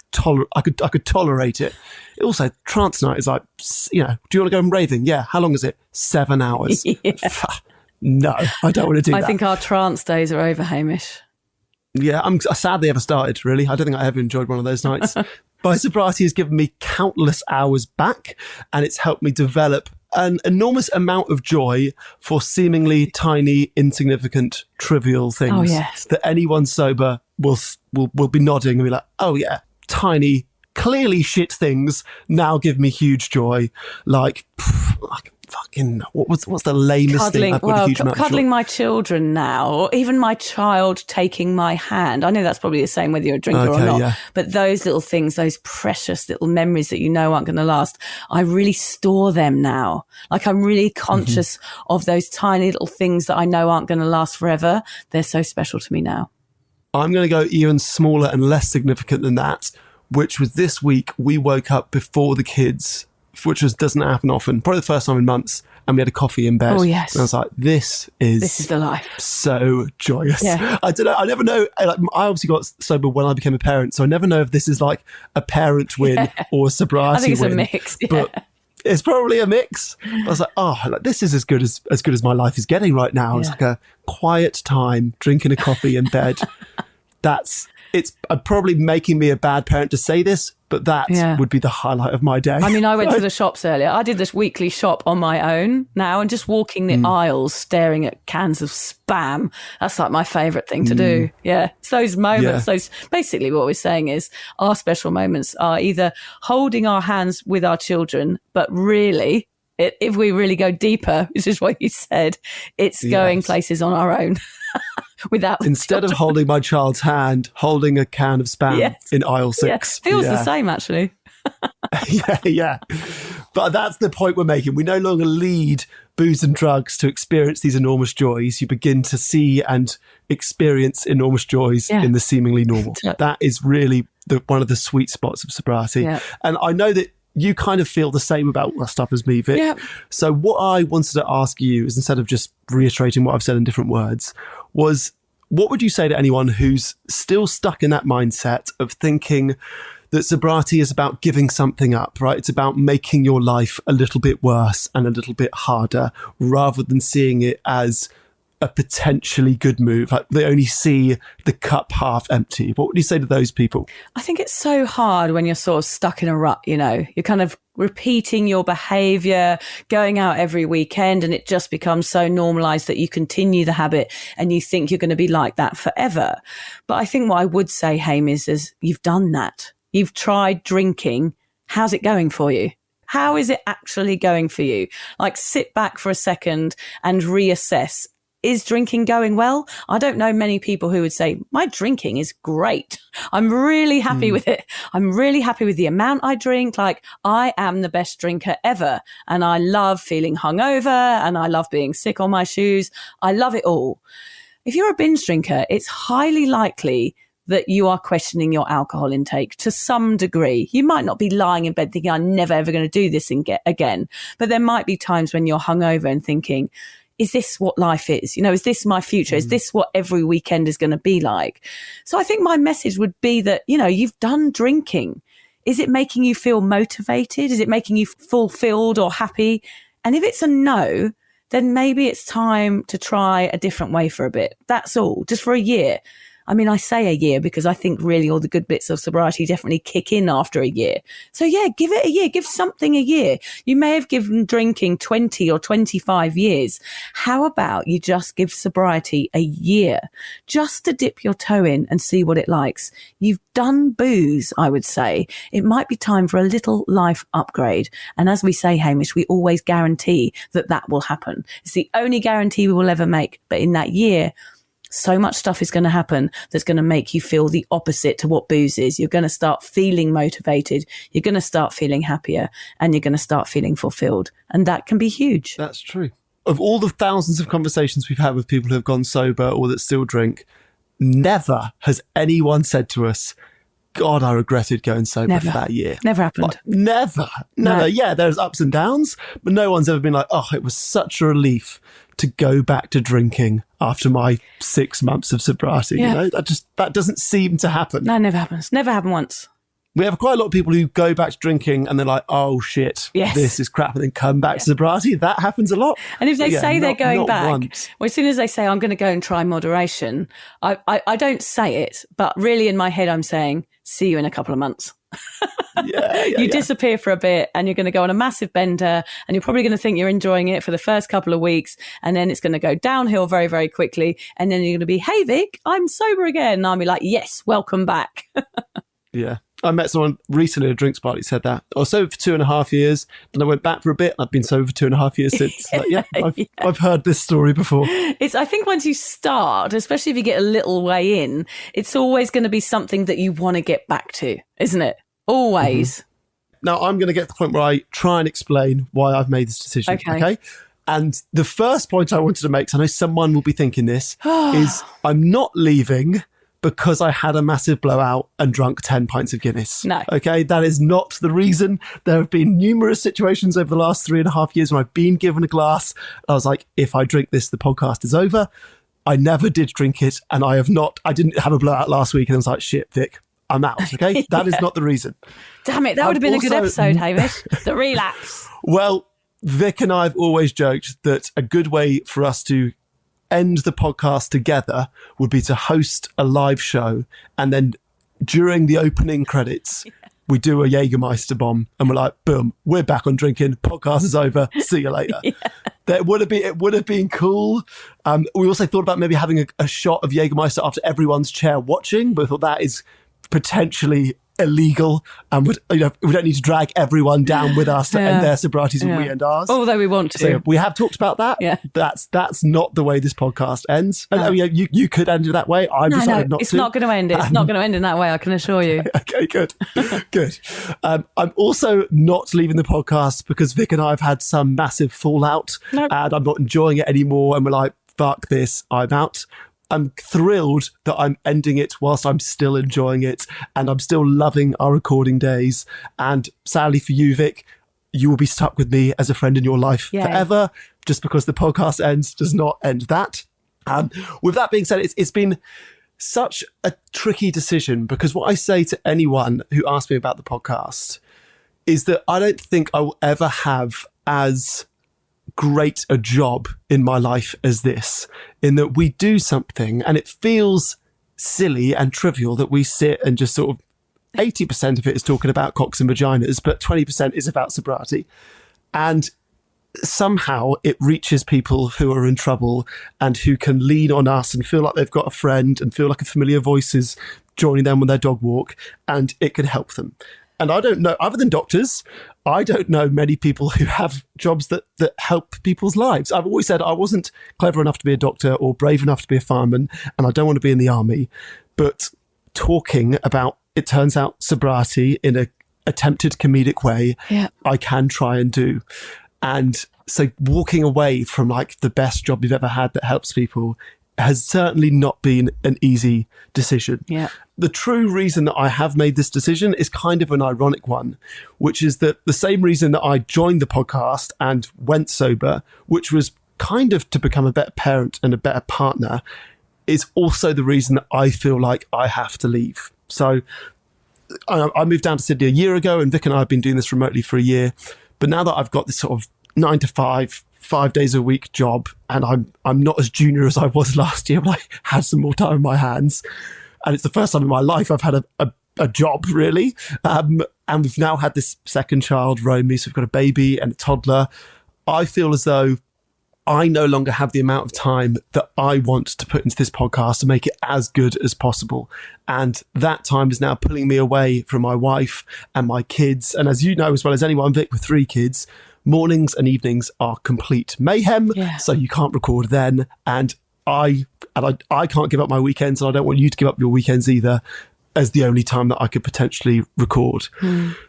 [SPEAKER 2] I could tolerate it. Also, trance night is like, do you want to go raving? Yeah. How long is it? 7 hours. No, I don't want to do that.
[SPEAKER 3] I think our trance days are over, Hamish.
[SPEAKER 2] Yeah, I'm sad they ever started, really. I don't think I ever enjoyed one of those nights. My sobriety has given me countless hours back, and it's helped me develop an enormous amount of joy for seemingly tiny, insignificant, trivial things.
[SPEAKER 3] Oh, yes.
[SPEAKER 2] That anyone sober will be nodding and be like, oh yeah, tiny, clearly shit things now give me huge joy. Like fucking, what's the lamest thing I've got a huge amount of joy?
[SPEAKER 3] Cuddling my children now, or even my child taking my hand. I know that's probably the same whether you're a drinker or not. Yeah. But those little things, those precious little memories that you know aren't going to last, I really store them now. Like I'm really conscious of those tiny little things that I know aren't going to last forever. They're so special to me now. I'm
[SPEAKER 2] going to go even smaller and less significant than that, which was this week we woke up before the kids, which doesn't happen often, probably the first time in months, and we had a coffee in bed.
[SPEAKER 3] Oh, yes.
[SPEAKER 2] And I was like, this is
[SPEAKER 3] the life.
[SPEAKER 2] So joyous.
[SPEAKER 3] Yeah.
[SPEAKER 2] I don't know. I never know. I obviously got sober when I became a parent, so I never know if this is like a parent win or a sobriety win.
[SPEAKER 3] I think it's a mix. Yeah.
[SPEAKER 2] But it's probably a mix. I was like, this is as good as my life is getting right now. It's like a quiet time, drinking a coffee in bed. It's probably making me a bad parent to say this, but that would be the highlight of my day.
[SPEAKER 3] I mean, I went to the shops earlier. I did this weekly shop on my own now, and just walking the aisles, staring at cans of Spam. That's like my favourite thing to do. Yeah. It's those moments, those basically what we're saying is our special moments are either holding our hands with our children, but really if we really go deeper, which is what you said, it's going places on our own. Without
[SPEAKER 2] Instead of holding my child's hand, holding a can of Spam in aisle 6.
[SPEAKER 3] Feels the same, actually.
[SPEAKER 2] yeah. But that's the point we're making. We no longer lead booze and drugs to experience these enormous joys. You begin to see and experience enormous joys in the seemingly normal. That is really one of the sweet spots of sobriety. Yeah. And I know that you kind of feel the same about all that stuff as me, Vic. Yeah. So what I wanted to ask you is, instead of just reiterating what I've said in different words, was what would you say to anyone who's still stuck in that mindset of thinking that sobriety is about giving something up, right? It's about making your life a little bit worse and a little bit harder, rather than seeing it as a potentially good move. Like, they only see the cup half empty. What would you say to those people?
[SPEAKER 3] I think it's so hard when you're sort of stuck in a rut, you know, you're kind of repeating your behavior, going out every weekend, and it just becomes so normalized that you continue the habit and you think you're going to be like that forever. But I think what I would say, Hame, is you've done that. You've tried drinking. How's it going for you? How is it actually going for you? Like, sit back for a second and reassess. Is drinking going well? I don't know many people who would say, my drinking is great. I'm really happy with it. I'm really happy with the amount I drink. Like, I am the best drinker ever. And I love feeling hungover, and I love being sick on my shoes. I love it all. If you're a binge drinker, it's highly likely that you are questioning your alcohol intake to some degree. You might not be lying in bed thinking, I'm never ever going to do this again. But there might be times when you're hungover and thinking, is this what life is? You know, is this my future? Is this what every weekend is going to be like? So I think my message would be that, you know, you've done drinking. Is it making you feel motivated? Is it making you fulfilled or happy? And if it's a no, then maybe it's time to try a different way for a bit. That's all, just for a year. I mean, I say a year because I think really all the good bits of sobriety definitely kick in after a year. So yeah, give it a year, give something a year. You may have given drinking 20 or 25 years. How about you just give sobriety a year just to dip your toe in and see what it likes? You've done booze, I would say. It might be time for a little life upgrade. And as we say, Hamish, we always guarantee that that will happen. It's the only guarantee we will ever make. But in that year, so much stuff is going to happen that's going to make you feel the opposite to what booze is. You're going to start feeling motivated. You're going to start feeling happier, and you're going to start feeling fulfilled. And that can be huge.
[SPEAKER 2] That's true. Of all the thousands of conversations we've had with people who have gone sober or that still drink, never has anyone said to us, God, I regretted going sober for that year.
[SPEAKER 3] Never happened.
[SPEAKER 2] Like, never. No. Yeah, there's ups and downs, but no one's ever been like, oh, it was such a relief to go back to drinking after my 6 months of sobriety.
[SPEAKER 3] Yeah.
[SPEAKER 2] You know, that doesn't seem to happen.
[SPEAKER 3] No, never happens. Never happened once.
[SPEAKER 2] We have quite a lot of people who go back to drinking and they're like, oh shit, this is crap, and then come back to sobriety. That happens a lot.
[SPEAKER 3] And if they say they're going back, well, as soon as they say, I'm going to go and try moderation, I don't say it, but really in my head, I'm saying, see you in a couple of months. You disappear for a bit and you're going to go on a massive bender, and you're probably going to think you're enjoying it for the first couple of weeks, and then it's going to go downhill very, very quickly. And then you're going to be, hey, Vic, I'm sober again. And I'll be like, yes, welcome back.
[SPEAKER 2] Yeah. I met someone recently at a drinks party said that. I was sober for 2.5 years, then I went back for a bit, and I've been sober for 2.5 years since. I've heard this story before.
[SPEAKER 3] I think once you start, especially if you get a little way in, it's always going to be something that you want to get back to, isn't it? Always.
[SPEAKER 2] Mm-hmm. Now, I'm going to get to the point where I try and explain why I've made this decision. Okay? And the first point I wanted to make, because I know someone will be thinking this, is I'm not leaving because I had a massive blowout and drunk 10 pints of Guinness.
[SPEAKER 3] No.
[SPEAKER 2] Okay, that is not the reason. There have been numerous situations over the last 3.5 years when I've been given a glass. I was like, if I drink this, the podcast is over. I never did drink it, and I didn't have a blowout last week, and I was like, shit, Vic, I'm out, okay? That is not the reason.
[SPEAKER 3] Damn it, that would have been a good episode, Hamish. The relapse.
[SPEAKER 2] Well, Vic and I have always joked that a good way for us to end the podcast together would be to host a live show, and then during the opening credits we do a Jägermeister bomb, and we're like, boom, we're back on drinking, podcast is over, see you later. It would have been cool. We also thought about maybe having a shot of Jägermeister after everyone's chair watching, but I thought that is potentially illegal, and we don't need to drag everyone down with us to end their sobrieties when we end ours.
[SPEAKER 3] Although we want to.
[SPEAKER 2] So we have talked about that.
[SPEAKER 3] Yeah.
[SPEAKER 2] That's not the way this podcast ends. No. You could end it that way. I've decided not to.
[SPEAKER 3] It's not going to end. It's not going to end in that way, I can assure you.
[SPEAKER 2] Okay, good. Good. I'm also not leaving the podcast because Vic and I have had some massive fallout, and I'm not enjoying it anymore, and we're like, fuck this, I'm out. I'm thrilled that I'm ending it whilst I'm still enjoying it, and I'm still loving our recording days. And sadly for you, Vic, you will be stuck with me as a friend in your life forever. Just because the podcast ends does not end that. With that being said, it's been such a tricky decision, because what I say to anyone who asks me about the podcast is that I don't think I will ever have as great a job in my life as this, in that we do something and it feels silly and trivial that we sit and just sort of 80% of it is talking about cocks and vaginas, but 20% is about sobriety. And somehow it reaches people who are in trouble and who can lean on us and feel like they've got a friend and feel like a familiar voice is joining them on their dog walk, and it can help them. And I don't know, other than doctors, I don't know many people who have jobs that help people's lives. I've always said I wasn't clever enough to be a doctor or brave enough to be a fireman, and I don't want to be in the army. But talking about, it turns out, sobriety in a attempted comedic way, I can try and do. And so walking away from like the best job you've ever had that helps people has certainly not been an easy decision.
[SPEAKER 3] Yeah.
[SPEAKER 2] The true reason that I have made this decision is kind of an ironic one, which is that the same reason that I joined the podcast and went sober, which was kind of to become a better parent and a better partner, is also the reason that I feel like I have to leave. So I moved down to Sydney a year ago, and Vic and I have been doing this remotely for a year. But now that I've got this sort of 9 to 5, 5 days a week job, and I'm not as junior as I was last year, but I had some more time in my hands. And it's the first time in my life I've had a job, really. And we've now had this second child, Romy, so we've got a baby and a toddler. I feel as though I no longer have the amount of time that I want to put into this podcast to make it as good as possible. And that time is now pulling me away from my wife and my kids. And as you know, as well as anyone, Vic, with 3 kids, mornings and evenings are complete mayhem. Yeah. So you can't record then. And I can't give up my weekends, and I don't want you to give up your weekends either, as the only time that I could potentially record.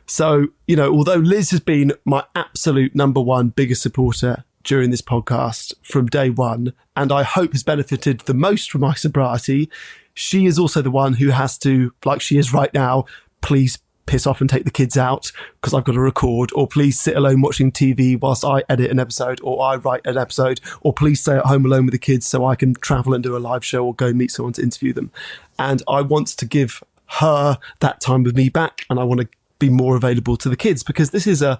[SPEAKER 2] So, although Liz has been my absolute number one biggest supporter during this podcast from day one, and I hope has benefited the most from my sobriety, she is also the one who has to, like she is right now, please piss off and take the kids out because I've got to record, or please sit alone watching TV whilst I edit an episode or I write an episode, or please stay at home alone with the kids so I can travel and do a live show or go meet someone to interview them. And I want to give her that time with me back, and I want to be more available to the kids, because this is a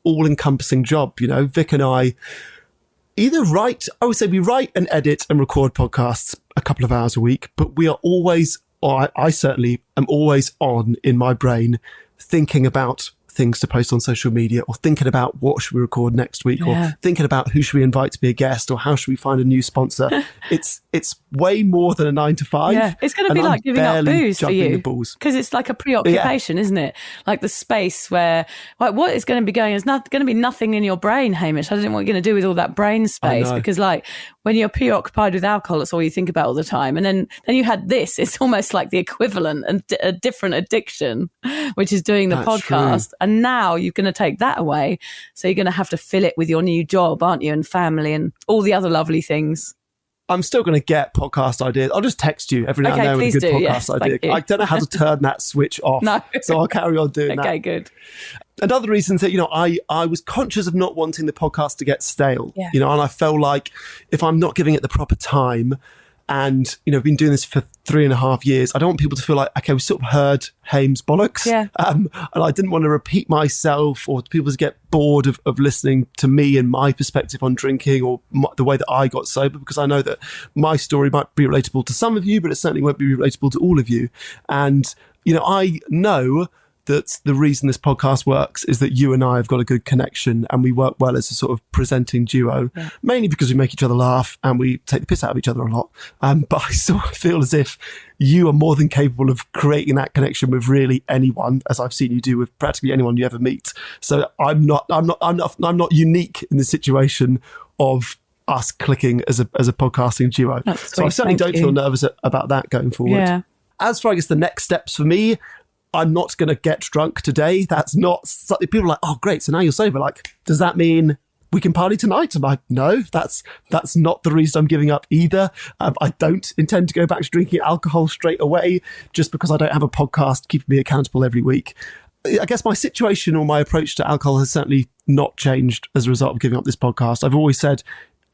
[SPEAKER 2] all-encompassing job. Vic and I either we write and edit and record podcasts a couple of hours a week, but we are always, or I certainly am always on in my brain thinking about things to post on social media, or thinking about what should we record next week, or thinking about who should we invite to be a guest, or how should we find a new sponsor. It's way more than a 9 to 5.
[SPEAKER 3] Yeah, it's going to be like giving up booze for you, because it's like a preoccupation, isn't it? Like the space where, like, what is going to be going? There's not going to be nothing in your brain, Hamish. I don't know what you're going to do with all that brain space, because like when you're preoccupied with alcohol, it's all you think about all the time. And then you had this. It's almost like the equivalent and a different addiction, which is doing the podcast. True. And now you're going to take that away. So you're going to have to fill it with your new job, aren't you? And family and all the other lovely things.
[SPEAKER 2] I'm still going to get podcast ideas. I'll just text you every now and then with a good podcast idea. I don't know how to turn that switch off. No. So I'll carry on doing that. Okay, good. Another reason that, I was conscious of not wanting the podcast to get stale, and I felt like if I'm not giving it the proper time, and, I've been doing this for 3.5 years, I don't want people to feel like, okay, we sort of heard Hame's bollocks. Yeah. And I didn't want to repeat myself, or people to get bored of listening to me and my perspective on drinking, or the way that I got sober, because I know that my story might be relatable to some of you, but it certainly won't be relatable to all of you. And, I know that the reason this podcast works is that you and I have got a good connection and we work well as a sort of presenting duo, mainly because we make each other laugh and we take the piss out of each other a lot. But I sort of feel as if you are more than capable of creating that connection with really anyone, as I've seen you do with practically anyone you ever meet. So I'm not unique in the situation of us clicking as a podcasting duo. So I certainly don't feel nervous about that going forward.
[SPEAKER 3] Yeah.
[SPEAKER 2] As for, I guess, the next steps for me, I'm not going to get drunk today. That's not something people are like, oh, great. So now you're sober. Like, does that mean we can party tonight? I'm like, no, that's not the reason I'm giving up either. I don't intend to go back to drinking alcohol straight away just because I don't have a podcast keeping me accountable every week. I guess my situation or my approach to alcohol has certainly not changed as a result of giving up this podcast. I've always said,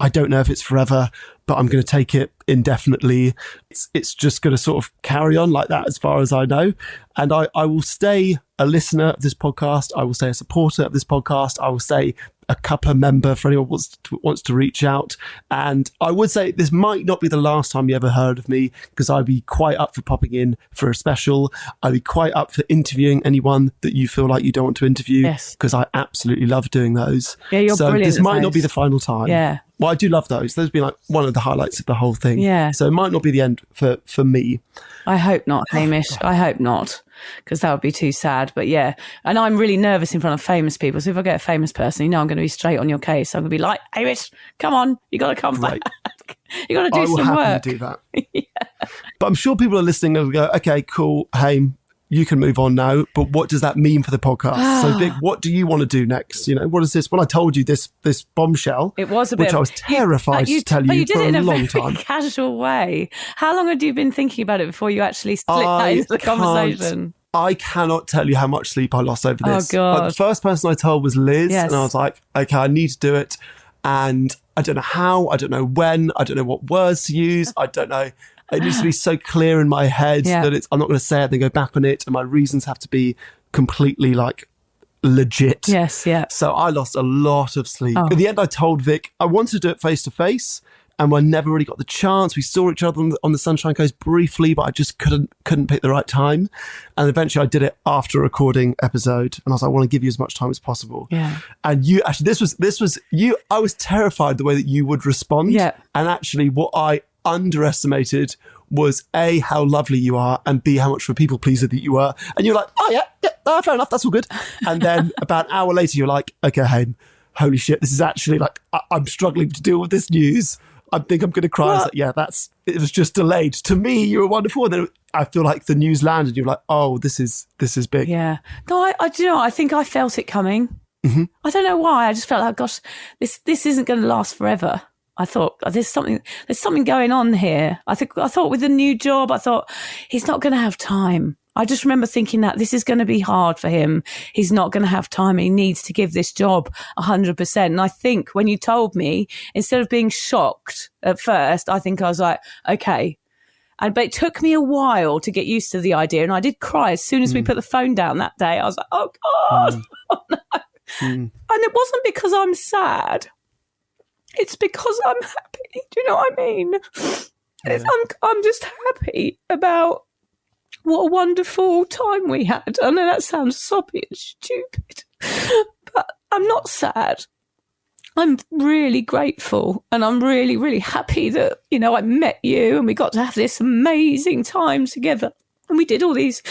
[SPEAKER 2] I don't know if it's forever, but I'm going to take it indefinitely. It's just going to sort of carry on like that as far as I know. And I will stay a listener of this podcast. I will stay a supporter of this podcast. I will stay a cuppa member for anyone who wants to reach out. And I would say this might not be the last time you ever heard of me, because I'd be quite up for popping in for a special. I'd be quite up for interviewing anyone that you feel like you don't want to interview, because I absolutely love doing those.
[SPEAKER 3] Yeah, you're
[SPEAKER 2] so
[SPEAKER 3] brilliant.
[SPEAKER 2] This might not be the final time.
[SPEAKER 3] Yeah.
[SPEAKER 2] Well, I do love those. Those have been like one of the highlights of the whole thing.
[SPEAKER 3] Yeah.
[SPEAKER 2] So it might not be the end for me.
[SPEAKER 3] I hope not, Hamish. I hope not, because that would be too sad. But yeah, and I'm really nervous in front of famous people. So if I get a famous person, I'm going to be straight on your case. I'm going to be like, Hamish, come on, you got to come back. You got to do some work.
[SPEAKER 2] I will happily do that. But I'm sure people are listening and go, okay, cool, Hame, you can move on now, but what does that mean for the podcast? So, Vic, what do you want to do next? What is this? When I told you this bombshell,
[SPEAKER 3] it was a bit,
[SPEAKER 2] which I was terrified to tell you for a long time.
[SPEAKER 3] Casual way. How long had you been thinking about it before you actually slipped that into the conversation?
[SPEAKER 2] I cannot tell you how much sleep I lost over this.
[SPEAKER 3] Oh, God.
[SPEAKER 2] Like, the first person I told was Liz, and I was like, okay, I need to do it. And I don't know how, I don't know when, I don't know what words to use, I don't know. It needs to be so clear in my head that I'm not going to say it, then go back on it, and my reasons have to be completely like legit.
[SPEAKER 3] Yes, yeah.
[SPEAKER 2] So I lost a lot of sleep. In the end, I told Vic I wanted to do it face to face, and I never really got the chance. We saw each other on the Sunshine Coast briefly, but I just couldn't pick the right time. And eventually I did it after a recording episode, and I was like, I want to give you as much time as possible.
[SPEAKER 3] Yeah.
[SPEAKER 2] And you actually, this was you. I was terrified the way that you would respond.
[SPEAKER 3] Yeah.
[SPEAKER 2] And actually, what I underestimated was A, how lovely you are, and B, how much of a people pleaser that you were. And you're like, oh yeah, fair enough, that's all good. And then about an hour later, you're like, okay, Hame, holy shit, this is actually like, I'm struggling to deal with this news. I think I'm going to cry. I was like, it was just delayed. To me, you were wonderful. And then I feel like the news landed. You're like, oh, this is big.
[SPEAKER 3] Yeah. No, I do you know, I think I felt it coming. Mm-hmm. I don't know why. I just felt like, gosh, this isn't going to last forever. I thought there's something going on here. I thought with the new job, I thought he's not going to have time. I just remember thinking that this is going to be hard for him. He's not going to have time. He needs to give this job 100%. And I think when you told me, instead of being shocked at first, I think I was like, okay. But it took me a while to get used to the idea. And I did cry as soon as we put the phone down that day. I was like, oh God, oh no. And it wasn't because I'm sad. It's because I'm happy. Do you know what I mean? Yeah. I'm just happy about what a wonderful time we had. I know that sounds soppy and stupid, but I'm not sad. I'm really grateful, and I'm really, really happy that, I met you and we got to have this amazing time together. And we did all these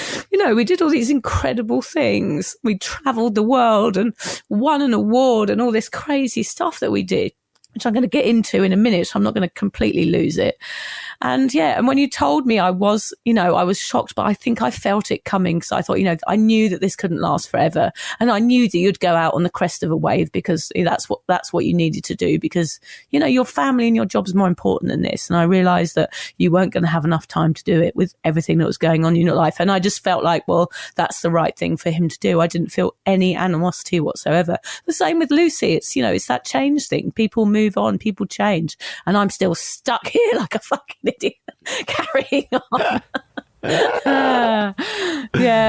[SPEAKER 3] incredible things. We travelled the world and won an award and all this crazy stuff that we did, which I'm going to get into in a minute, so I'm not going to completely lose it. And and when you told me, I was shocked, but I think I felt it coming. So I thought, I knew that this couldn't last forever. And I knew that you'd go out on the crest of a wave, because that's what you needed to do, because, your family and your job's more important than this. And I realised that you weren't going to have enough time to do it with everything that was going on in your life. And I just felt like, well, that's the right thing for him to do. I didn't feel any animosity whatsoever. The same with Lucy. It's that change thing. People move on, people change. And I'm still stuck here like a fucking idiot, carrying on.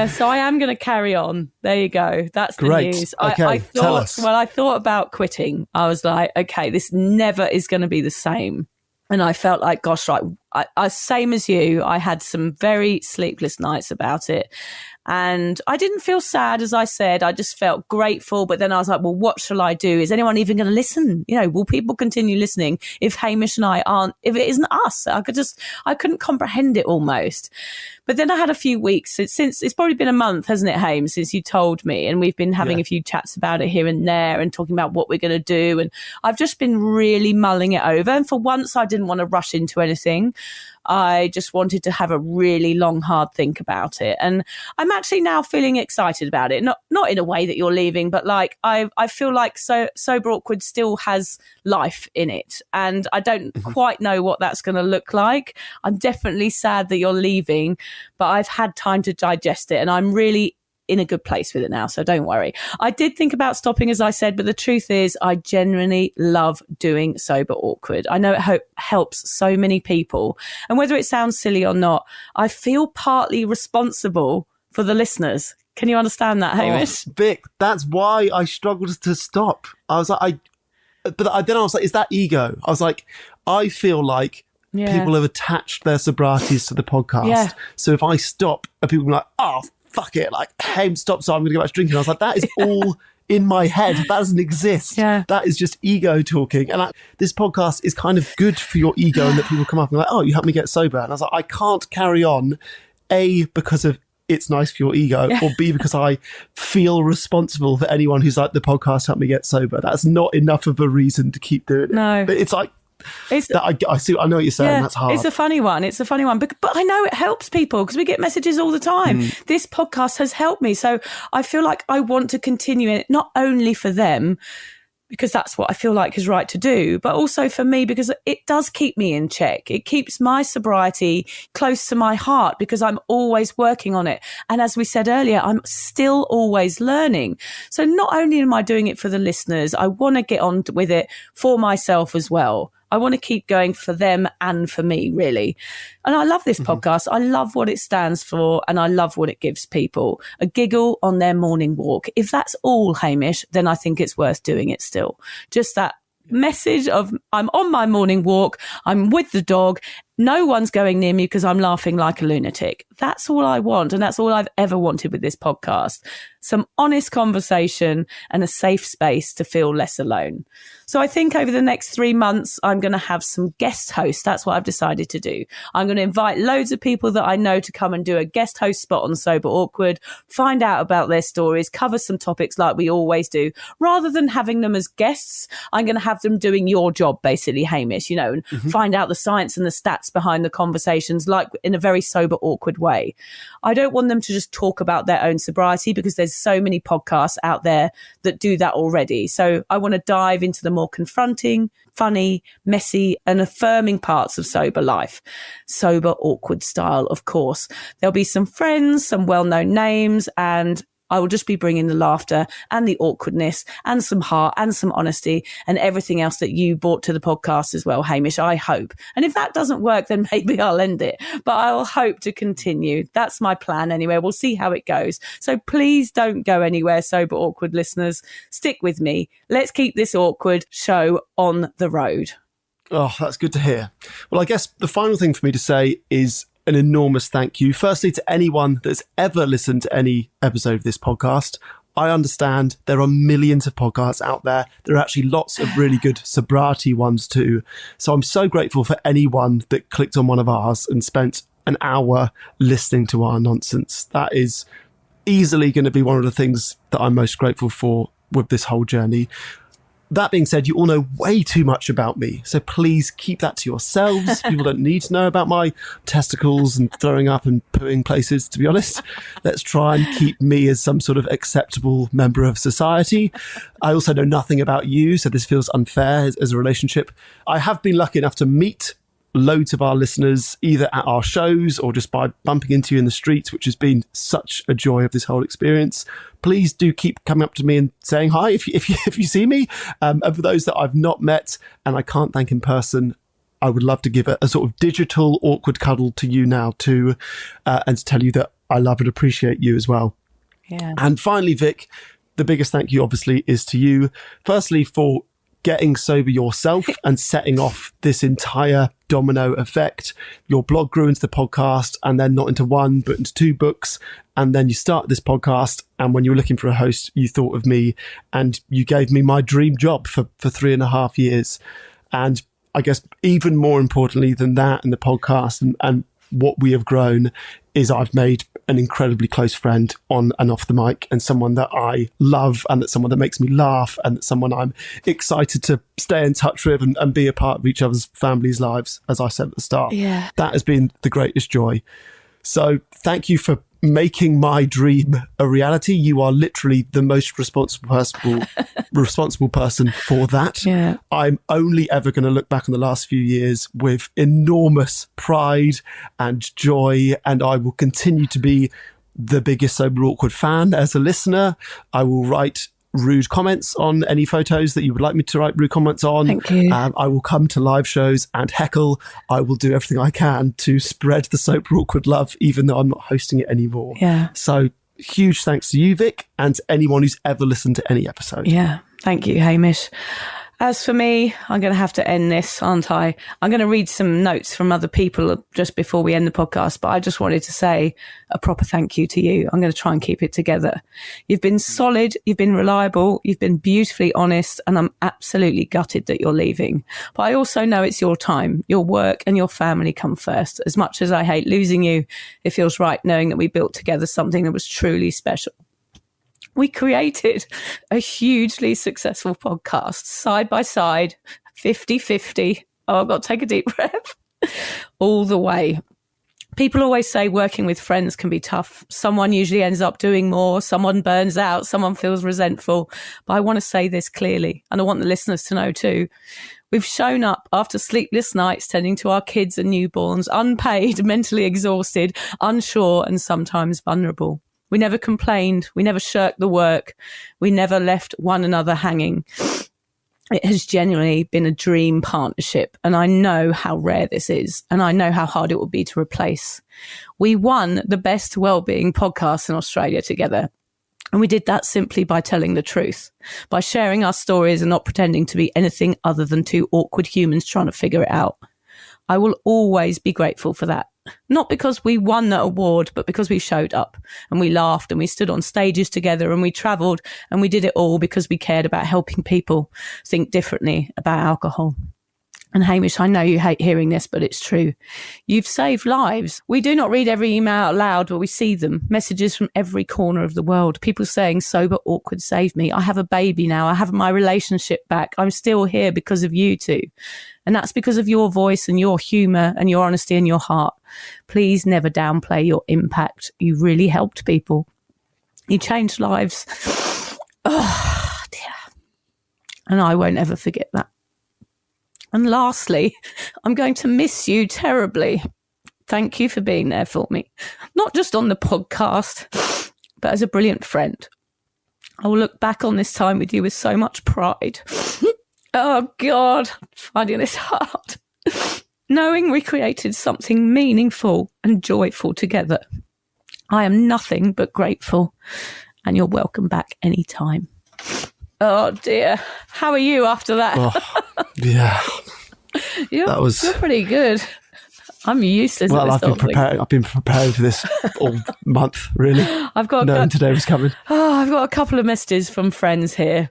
[SPEAKER 3] So I am going to carry on. There you go. That's the news.
[SPEAKER 2] Okay, tell us.
[SPEAKER 3] Well, I thought about quitting. I was like, okay, this never is going to be the same. And I felt like, gosh, right, I same as you, I had some very sleepless nights about it. And I didn't feel sad, as I said. I just felt grateful. But then I was like, well, what shall I do? Is anyone even going to listen? You know, will people continue listening if Hamish and I aren't, if it isn't us? I couldn't comprehend it almost. But then I had a few weeks since it's probably been a month, hasn't it, Hame, since you told me? And we've been having a few chats about it here and there and talking about what we're going to do. And I've just been really mulling it over. And for once, I didn't want to rush into anything. I just wanted to have a really long, hard think about it. And I'm actually now feeling excited about it. Not in a way that you're leaving, but like I feel like Sober Awkward still has life in it. And I don't quite know what that's going to look like. I'm definitely sad that you're leaving, but I've had time to digest it and I'm really in a good place with it now, so don't worry. I did think about stopping, as I said, but the truth is I genuinely love doing Sober Awkward. I know it helps so many people, and whether it sounds silly or not, I feel partly responsible for the listeners. Can you understand that, Hamish?
[SPEAKER 2] Oh, Vic, that's why I struggled to stop. I was like, then I was like, is that ego? I was like, I feel like people have attached their sobrieties to the podcast.
[SPEAKER 3] Yeah.
[SPEAKER 2] So if I stop, and people will be like, oh, fuck it, like, hey, stop, so I'm going to go back to drinking. I was like, that is all in my head. That doesn't exist. Yeah. That is just ego talking. And this podcast is kind of good for your ego, and that people come up and like, oh, you helped me get sober. And I was like, I can't carry on, A, because of it's nice for your ego, or B, because I feel responsible for anyone who's like, the podcast helped me get sober. That's not enough of a reason to keep doing it.
[SPEAKER 3] No.
[SPEAKER 2] But it's like, I know what you're saying. That's hard.
[SPEAKER 3] It's a funny one. But I know it helps people because we get messages all the time. This podcast has helped me. So I feel like I want to continue it, not only for them, because that's what I feel like is right to do, but also for me, because it does keep me in check. It keeps my sobriety close to my heart because I'm always working on it. And as we said earlier, I'm still always learning. So not only am I doing it for the listeners, I want to get on with it for myself as well. I want to keep going for them and for me, really. And I love this podcast. I love what it stands for and I love what it gives people. A giggle on their morning walk. If that's all, Hamish, then I think it's worth doing it still. Just that message of I'm on my morning walk, I'm with the dog, no one's going near me because I'm laughing like a lunatic. That's all I want, and that's all I've ever wanted with this podcast. Some honest conversation and a safe space to feel less alone. So I think over the next 3 months, I'm going to have some guest hosts. That's what I've decided to do. I'm going to invite loads of people that I know to come and do a guest host spot on Sober Awkward, find out about their stories, cover some topics like we always do. Rather than having them as guests, I'm going to have them doing your job, basically, Hamish, you know, and find out the science and the stats behind the conversations, like in a very Sober Awkward way. I don't want them to just talk about their own sobriety because there's so many podcasts out there that do that already. So I want to dive into the more confronting, funny, messy and affirming parts of sober life. Sober Awkward style, of course. There'll be some friends, some well-known names, and I will just be bringing the laughter and the awkwardness and some heart and some honesty and everything else that you brought to the podcast as well, Hamish, I hope. And if that doesn't work, then maybe I'll end it. But I'll hope to continue. That's my plan anyway. We'll see how it goes. So please don't go anywhere, Sober Awkward listeners. Stick with me. Let's keep this awkward show on the road.
[SPEAKER 2] Oh, that's good to hear. Well, I guess the final thing for me to say is an enormous thank you, firstly, to anyone that's ever listened to any episode of this podcast. I understand there are millions of podcasts out there. There are actually lots of really good sobriety ones too. So I'm so grateful for anyone that clicked on one of ours and spent an hour listening to our nonsense. That is easily going to be one of the things that I'm most grateful for with this whole journey. That being said, you all know way too much about me, so please keep that to yourselves. People don't need to know about my testicles and throwing up and pooing places, to be honest. Let's try and keep me as some sort of acceptable member of society. I also know nothing about you, so this feels unfair as a relationship. I have been lucky enough to meet loads of our listeners either at our shows or just by bumping into you in the streets, which has been such a joy of this whole experience. Please do keep coming up to me and saying hi if you see me. And for those that I've not met and I can't thank in person, I would love to give a sort of digital awkward cuddle to you now too, and to tell you that I love and appreciate you as well. Yeah. And finally, Vic, the biggest thank you obviously is to you. Firstly, for getting sober yourself and setting off this entire domino effect. Your blog grew into the podcast, and then not into one, but into 2 books. And then you started this podcast. And when you were looking for a host, you thought of me, and you gave me my dream job for 3.5 years. And I guess even more importantly than that, and the podcast and what we have grown, is I've made an incredibly close friend on and off the mic, and someone that I love, and that someone that makes me laugh, and that someone I'm excited to stay in touch with and be a part of each other's families' lives, as I said at the start.
[SPEAKER 3] Yeah.
[SPEAKER 2] That has been the greatest joy. So thank you for making my dream a reality. You are literally the most responsible person for that.
[SPEAKER 3] Yeah.
[SPEAKER 2] I'm only ever going to look back on the last few years with enormous pride and joy, and I will continue to be the biggest Sober Awkward fan as a listener. I will write rude comments on any photos that you would like me to write rude comments on.
[SPEAKER 3] Thank you.
[SPEAKER 2] I will come to live shows and heckle. I will do everything I can to spread the Sober Awkward love, even though I'm not hosting it anymore.
[SPEAKER 3] Yeah.
[SPEAKER 2] So huge thanks to you, Vic, and to anyone who's ever listened to any episode.
[SPEAKER 3] Yeah. Thank you, Hamish. As for me, I'm going to have to end this, aren't I? I'm going to read some notes from other people just before we end the podcast, but I just wanted to say a proper thank you to you. I'm going to try and keep it together. You've been solid, you've been reliable, you've been beautifully honest, and I'm absolutely gutted that you're leaving. But I also know it's your time. Your work and your family come first. As much as I hate losing you, it feels right knowing that we built together something that was truly special. We created a hugely successful podcast, side by side, 50-50. Oh, I've got to take a deep breath. All the way. People always say working with friends can be tough. Someone usually ends up doing more. Someone burns out. Someone feels resentful. But I want to say this clearly, and I want the listeners to know too. We've shown up after sleepless nights tending to our kids and newborns, unpaid, mentally exhausted, unsure, and sometimes vulnerable. We never complained. We never shirked the work. We never left one another hanging. It has genuinely been a dream partnership, and I know how rare this is, and I know how hard it will be to replace. We won the best wellbeing podcast in Australia together, and we did that simply by telling the truth, by sharing our stories and not pretending to be anything other than 2 awkward humans trying to figure it out. I will always be grateful for that. Not because we won that award, but because we showed up and we laughed and we stood on stages together and we travelled, and we did it all because we cared about helping people think differently about alcohol. And Hamish, I know you hate hearing this, but it's true. You've saved lives. We do not read every email out loud, but we see them. Messages from every corner of the world. People saying, Sober Awkward saved me. I have a baby now. I have my relationship back. I'm still here because of you two. And that's because of your voice and your humour and your honesty and your heart. Please never downplay your impact. You really helped people. You changed lives. Oh, dear. And I won't ever forget that. And lastly, I'm going to miss you terribly. Thank you for being there for me. Not just on the podcast, but as a brilliant friend. I will look back on this time with you with so much pride. Oh, God, I'm finding this hard. Knowing we created something meaningful and joyful together. I am nothing but grateful, and you're welcome back anytime. Oh, dear. How are you after that?
[SPEAKER 2] Oh, yeah.
[SPEAKER 3] You're pretty good. I'm useless at this sort of thing.
[SPEAKER 2] I've been preparing for this all month, really. Knowing today was coming.
[SPEAKER 3] I've got a couple of messages from friends here.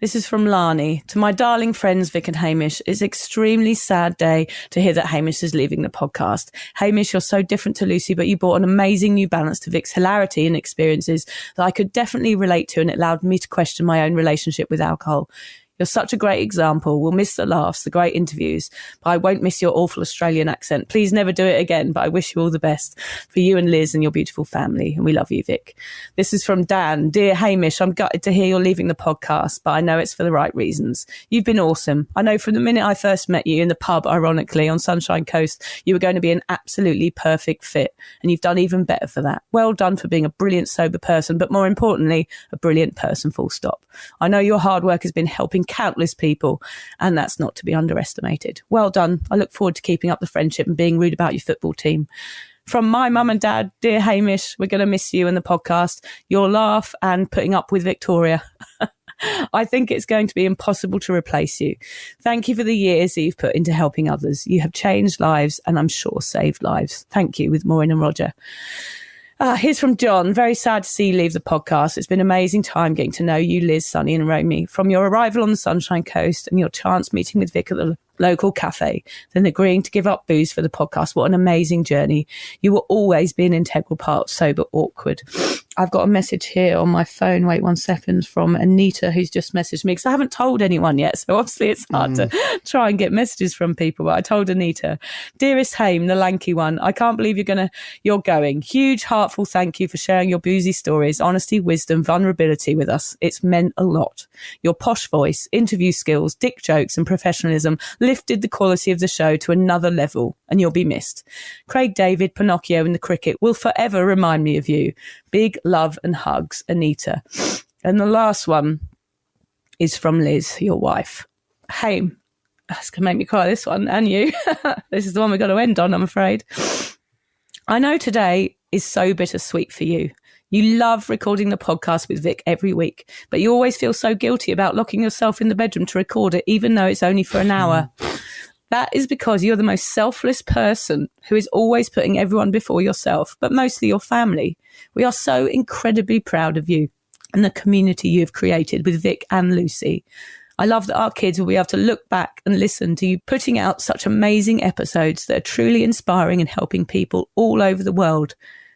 [SPEAKER 3] This is from Lani. To my darling friends, Vic and Hamish, it's an extremely sad day to hear that Hamish is leaving the podcast. Hamish, you're so different to Lucy, but you brought an amazing new balance to Vic's hilarity and experiences that I could definitely relate to, and it allowed me to question my own relationship with alcohol. You're such a great example. We'll miss the laughs, the great interviews, but I won't miss your awful Australian accent. Please never do it again, but I wish you all the best for you and Liz and your beautiful family. And we love you, Vic. This is from Dan. Dear Hamish, I'm gutted to hear you're leaving the podcast, but I know it's for the right reasons. You've been awesome. I know from the minute I first met you in the pub, ironically, on Sunshine Coast, you were going to be an absolutely perfect fit, and you've done even better for that. Well done for being a brilliant sober person, but more importantly, a brilliant person, full stop. I know your hard work has been helping countless people, and that's not to be underestimated. Well done. I look forward to keeping up the friendship and being rude about your football team. From my mum and dad, dear Hamish, we're going to miss you and the podcast, your laugh, and putting up with Victoria. I think it's going to be impossible to replace you. Thank you for the years that you've put into helping others. You have changed lives and I'm sure saved lives. Thank you, with Maureen and Roger. Here's from John. Very sad to see you leave the podcast. It's been an amazing time getting to know you, Liz, Sunny and Romy. From your arrival on the Sunshine Coast and your chance meeting with Vic at the local cafe, then agreeing to give up booze for the podcast. What an amazing journey. You will always be an integral part of Sober Awkward. I've got a message here on my phone. Wait 1 second, from Anita, who's just messaged me because I haven't told anyone yet. So obviously it's hard to try and get messages from people. But I told Anita, dearest Hame, the lanky one, I can't believe you're going. Huge heartful thank you for sharing your boozy stories, honesty, wisdom, vulnerability with us. It's meant a lot. Your posh voice, interview skills, dick jokes and professionalism lifted the quality of the show to another level, and you'll be missed. Craig David, Pinocchio and the cricket will forever remind me of you. Big love and hugs, Anita. And the last one is from Liz, your wife. Hame, that's going to make me cry, this one, and you. This is the one we've got to end on, I'm afraid. I know today is so bittersweet for you. You love recording the podcast with Vic every week, but you always feel so guilty about locking yourself in the bedroom to record it, even though it's only for an hour. That is because you're the most selfless person who is always putting everyone before yourself, but mostly your family. We are so incredibly proud of you and the community you have created with Vic and Lucy. I love that our kids will be able to look back and listen to you putting out such amazing episodes that are truly inspiring and helping people all over the world.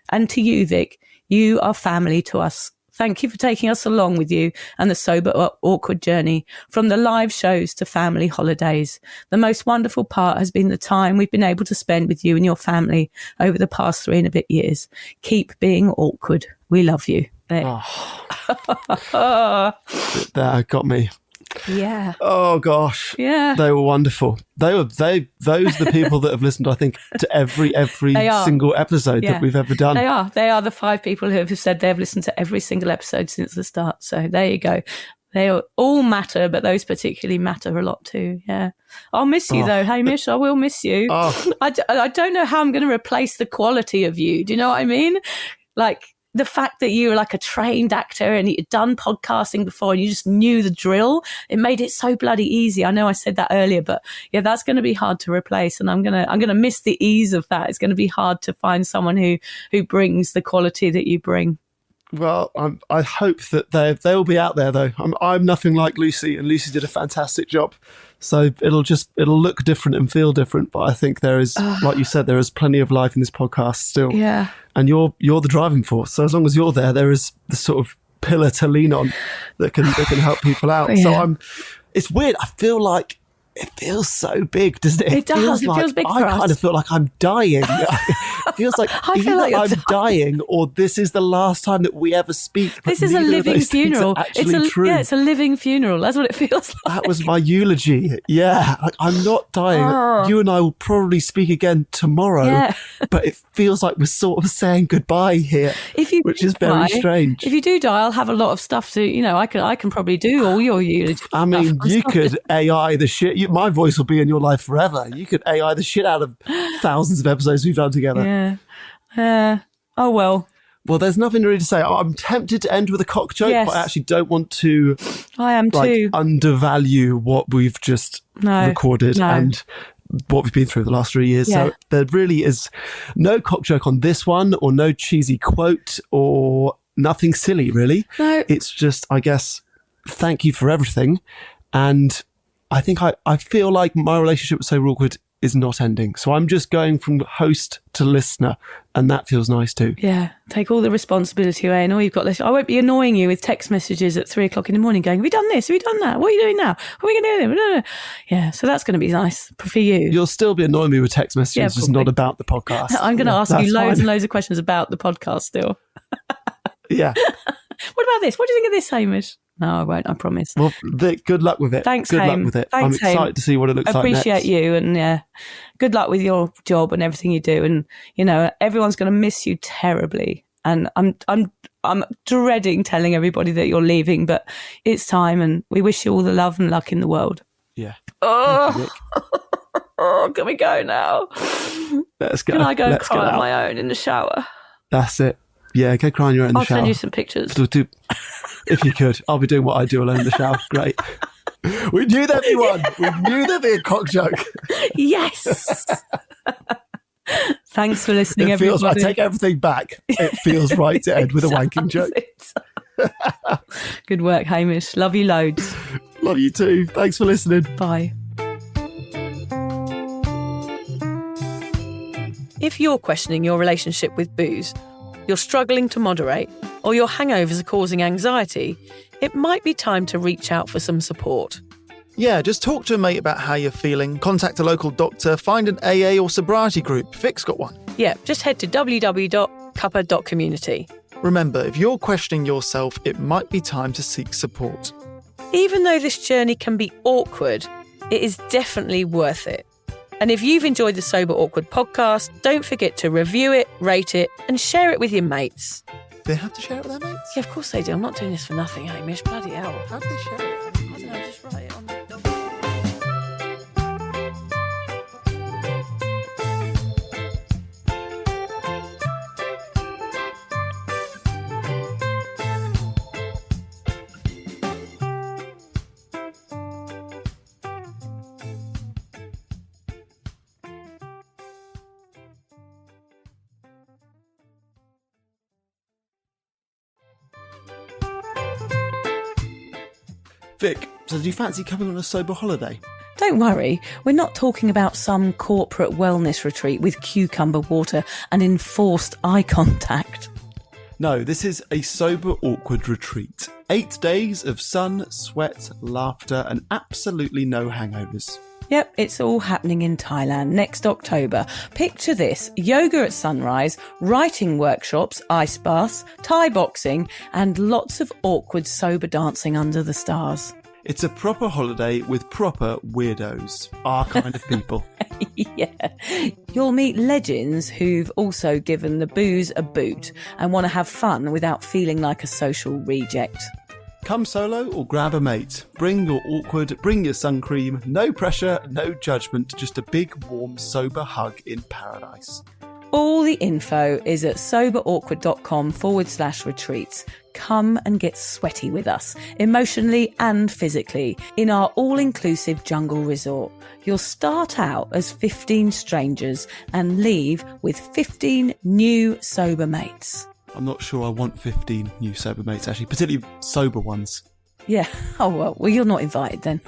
[SPEAKER 3] And to you, Vic, you are family to us. Thank you for taking us along with you and the Sober Awkward journey, from the live shows to family holidays. The most wonderful part has been the time we've been able to spend with you and your family over the past 3 and a bit years. Keep being awkward. We love you. There.
[SPEAKER 2] Oh. That got me.
[SPEAKER 3] Yeah.
[SPEAKER 2] Oh gosh.
[SPEAKER 3] Yeah.
[SPEAKER 2] They were wonderful. Those are the people that have listened, I think, to every single episode that we've ever done.
[SPEAKER 3] They are the 5 people who have said they've listened to every single episode since the start. So there you go. They all matter, but those particularly matter a lot too. Yeah. I'll miss you though, Hamish. I will miss you. I don't know how I'm going to replace the quality of you. Do you know what I mean? Like, the fact that you were like a trained actor and you'd done podcasting before and you just knew the drill, it made it so bloody easy. I know I said that earlier, but yeah, that's going to be hard to replace. And I'm going to miss the ease of that. It's going to be hard to find someone who brings the quality that you bring.
[SPEAKER 2] Well, I hope that they'll be out there though. I'm nothing like Lucy, and Lucy did a fantastic job. So it'll look different and feel different, but I think there is, like you said, there is plenty of life in this podcast still.
[SPEAKER 3] Yeah.
[SPEAKER 2] And you're the driving force. So as long as you're there, there is the sort of pillar to lean on that can help people out. Yeah. So it's weird. I feel like it feels so big, doesn't it?
[SPEAKER 3] It does. It feels big for us.
[SPEAKER 2] I kind of feel like I'm dying. It feels like either I'm dying or this is the last time that we ever speak.
[SPEAKER 3] This is a living funeral.
[SPEAKER 2] True.
[SPEAKER 3] Yeah, it's a living funeral. That's what it feels like.
[SPEAKER 2] That was my eulogy. Yeah, like, I'm not dying. You and I will probably speak again tomorrow, but it feels like we're sort of saying goodbye here, which is very strange.
[SPEAKER 3] If you do die, I'll have a lot of stuff to, I can probably do all your eulogy.
[SPEAKER 2] I mean, you could AI the shit. My voice will be in your life forever. You could AI the shit out of thousands of episodes we've done together.
[SPEAKER 3] Yeah. Oh, well.
[SPEAKER 2] Well, there's nothing really to say. I'm tempted to end with a cock joke, but I actually don't want to undervalue what we've just recorded and what we've been through the last 3 years. Yeah. So there really is no cock joke on this one, or no cheesy quote, or nothing silly, really.
[SPEAKER 3] No.
[SPEAKER 2] It's just, I guess, thank you for everything. And I think I feel like my relationship with Sober Awkward is not ending. So I'm just going from host to listener, and that feels nice too. Yeah.
[SPEAKER 3] Take all the responsibility away, and all you've got left. I won't be annoying you with text messages at 3 o'clock in the morning going, have we done this? Have we done that? What are you doing now? Are we going to do this? Yeah. So that's going to be nice for you.
[SPEAKER 2] You'll still be annoying me with text messages, just not about the podcast.
[SPEAKER 3] I'm going to ask you loads and loads of questions about the podcast still.
[SPEAKER 2] Yeah.
[SPEAKER 3] What about this? What do you think of this, Hamish? No, I won't, I promise.
[SPEAKER 2] Well, Vic, good luck with it.
[SPEAKER 3] Thanks,
[SPEAKER 2] Good
[SPEAKER 3] Hame.
[SPEAKER 2] luck with it.
[SPEAKER 3] Thanks,
[SPEAKER 2] I'm excited to see what it looks like next.
[SPEAKER 3] Appreciate you, and good luck with your job and everything you do. And, everyone's going to miss you terribly. And I'm dreading telling everybody that you're leaving, but it's time, and we wish you all the love and luck in the world.
[SPEAKER 2] Yeah.
[SPEAKER 3] Oh, can we go now?
[SPEAKER 2] Let's go.
[SPEAKER 3] Can I go cry on my own in the shower?
[SPEAKER 2] That's it. Yeah, go cry on your own in the shower.
[SPEAKER 3] I'll send you some pictures.
[SPEAKER 2] If you could. I'll be doing what I do alone in the shower. Great. We knew there'd be one. We knew there'd be a cock joke.
[SPEAKER 3] Yes. Thanks for listening, everybody.
[SPEAKER 2] I take everything back. It feels right to end with a wanking joke.
[SPEAKER 3] Good work, Hamish. Love you loads.
[SPEAKER 2] Love you too. Thanks for listening.
[SPEAKER 3] Bye. If you're questioning your relationship with booze, you're struggling to moderate, or your hangovers are causing anxiety, it might be time to reach out for some support.
[SPEAKER 4] Yeah, just talk to a mate about how you're feeling, contact a local doctor, find an AA or sobriety group. Vic's got one.
[SPEAKER 3] Yeah, just head to www.cuppa.community.
[SPEAKER 4] Remember, if you're questioning yourself, it might be time to seek support.
[SPEAKER 3] Even though this journey can be awkward, it is definitely worth it. And if you've enjoyed the Sober Awkward podcast, don't forget to review it, rate it, and share it with your mates.
[SPEAKER 4] They have to share it with their mates?
[SPEAKER 3] Yeah, of course they do. I'm not doing this for nothing, Hamish. Bloody hell.
[SPEAKER 4] How do they share it?
[SPEAKER 3] I don't know, just write it on the document.
[SPEAKER 2] Vic, so do you fancy coming on a sober holiday?
[SPEAKER 3] Don't worry, we're not talking about some corporate wellness retreat with cucumber water and enforced eye contact.
[SPEAKER 2] No, this is a sober awkward retreat. 8 days of sun, sweat, laughter, and absolutely no hangovers.
[SPEAKER 3] Yep, it's all happening in Thailand next October. Picture this: yoga at sunrise, writing workshops, ice baths, Thai boxing, and lots of awkward sober dancing under the stars.
[SPEAKER 2] It's a proper holiday with proper weirdos, our kind of people.
[SPEAKER 3] Yeah. You'll meet legends who've also given the booze a boot and want to have fun without feeling like a social reject.
[SPEAKER 2] Come solo or grab a mate. Bring your awkward, bring your sun cream. No pressure, no judgment, just a big, warm, sober hug in paradise.
[SPEAKER 3] All the info is at soberawkward.com/retreats. Come and get sweaty with us, emotionally and physically, in our all-inclusive jungle resort. You'll start out as 15 strangers and leave with 15 new sober mates.
[SPEAKER 2] I'm not sure I want 15 new sober mates, actually, particularly sober ones.
[SPEAKER 3] Yeah. Oh, well, you're not invited then.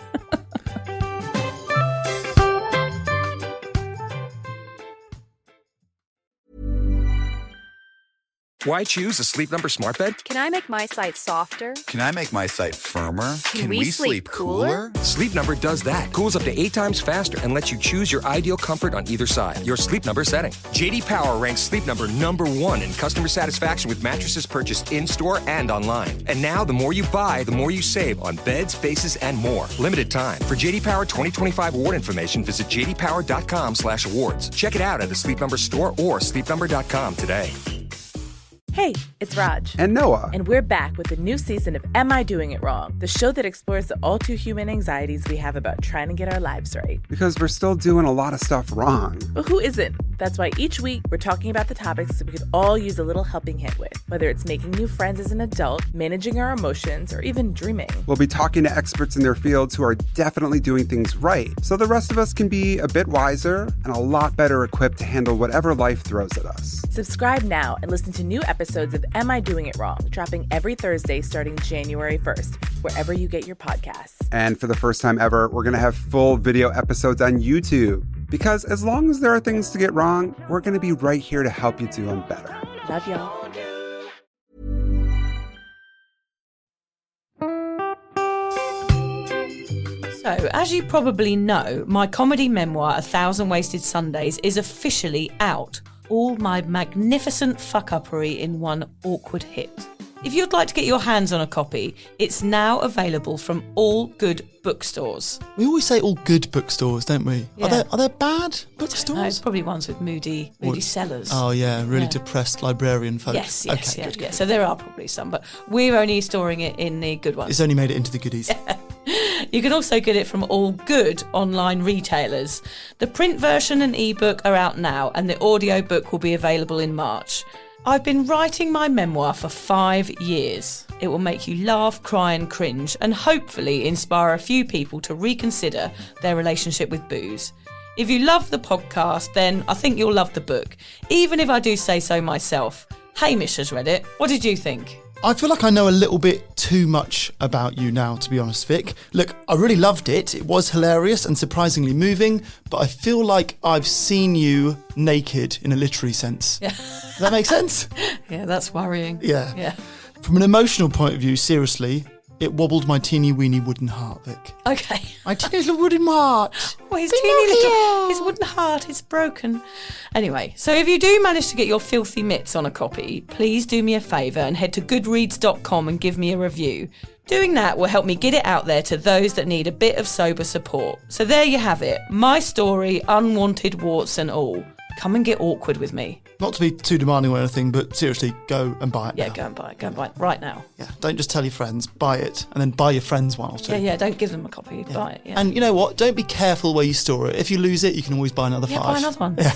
[SPEAKER 6] Why choose a Sleep Number smart bed?
[SPEAKER 7] Can I make my site softer?
[SPEAKER 8] Can I make my site firmer?
[SPEAKER 7] Can we sleep cooler?
[SPEAKER 6] Sleep Number does that. Cools up to 8 times faster and lets you choose your ideal comfort on either side. Your Sleep Number setting. JD Power ranks Sleep Number #1 in customer satisfaction with mattresses purchased in-store and online. And now, the more you buy, the more you save on beds, bases, and more. Limited time. For JD Power 2025 award information, visit jdpower.com/awards. Check it out at the Sleep Number store or sleepnumber.com today.
[SPEAKER 9] Hey, it's Raj.
[SPEAKER 8] And Noah.
[SPEAKER 9] And we're back with a new season of Am I Doing It Wrong? The show that explores the all-too-human anxieties we have about trying to get our lives right.
[SPEAKER 8] Because we're still doing a lot of stuff wrong.
[SPEAKER 9] But who isn't? That's why each week we're talking about the topics that we could all use a little helping hand with. Whether it's making new friends as an adult, managing our emotions, or even dreaming.
[SPEAKER 8] We'll be talking to experts in their fields who are definitely doing things right, so the rest of us can be a bit wiser and a lot better equipped to handle whatever life throws at us.
[SPEAKER 9] Subscribe now and listen to new episodes of Am I Doing It Wrong? Dropping every Thursday starting January 1st, wherever you get your podcasts.
[SPEAKER 8] And for the first time ever, we're going to have full video episodes on YouTube. Because as long as there are things to get wrong, we're going to be right here to help you do them better.
[SPEAKER 9] Love y'all.
[SPEAKER 3] So, as you probably know, my comedy memoir, 1,000 Wasted Sundays, is officially out. All my magnificent fuck-uppery in one awkward hit. If you'd like to get your hands on a copy, it's now available from all good bookstores.
[SPEAKER 4] We always say all good bookstores, don't we?
[SPEAKER 3] Yeah.
[SPEAKER 4] Are there bad bookstores?
[SPEAKER 3] No, it's probably ones with moody sellers.
[SPEAKER 4] Oh, yeah, really
[SPEAKER 3] Yeah.
[SPEAKER 4] depressed librarian folk.
[SPEAKER 3] Yes,
[SPEAKER 4] Okay,
[SPEAKER 3] yeah. So there are probably some, but we're only storing it in the good ones.
[SPEAKER 4] It's only made it into the goodies.
[SPEAKER 3] You can also get it from all good online retailers. The print version and ebook are out now, and the audiobook will be available in March. I've been writing my memoir for 5 years. It will make you laugh, cry and cringe, and hopefully inspire a few people to reconsider their relationship with booze. If you love the podcast, then I think you'll love the book, even if I do say so myself. Hamish has read it. What did you think?
[SPEAKER 10] I feel like I know a little bit too much about you now, to be honest, Vic. Look, I really loved it. It was hilarious and surprisingly moving, but I feel like I've seen you naked in a literary sense.
[SPEAKER 3] Yeah.
[SPEAKER 10] Does that make sense?
[SPEAKER 3] Yeah, that's worrying.
[SPEAKER 10] Yeah. From an emotional point of view, seriously, it wobbled my teeny weeny wooden heart, Vic.
[SPEAKER 3] Okay.
[SPEAKER 10] My teeny little wooden heart.
[SPEAKER 3] Well, his wooden heart is broken. Anyway, so if you do manage to get your filthy mitts on a copy, please do me a favour and head to goodreads.com and give me a review. Doing that will help me get it out there to those that need a bit of sober support. So there you have it. My story, unwanted warts and all. Come and get awkward with me.
[SPEAKER 10] Not to be too demanding or anything, but seriously, go and buy it now.
[SPEAKER 3] Go and buy it right now.
[SPEAKER 10] Yeah, don't just tell your friends, buy it, and then buy your friends one or two.
[SPEAKER 3] Yeah, don't give them a copy, buy it. Yeah.
[SPEAKER 10] And you know what? Don't be careful where you store it. If you lose it, you can always buy another 5.
[SPEAKER 3] Buy another one.
[SPEAKER 10] Yeah.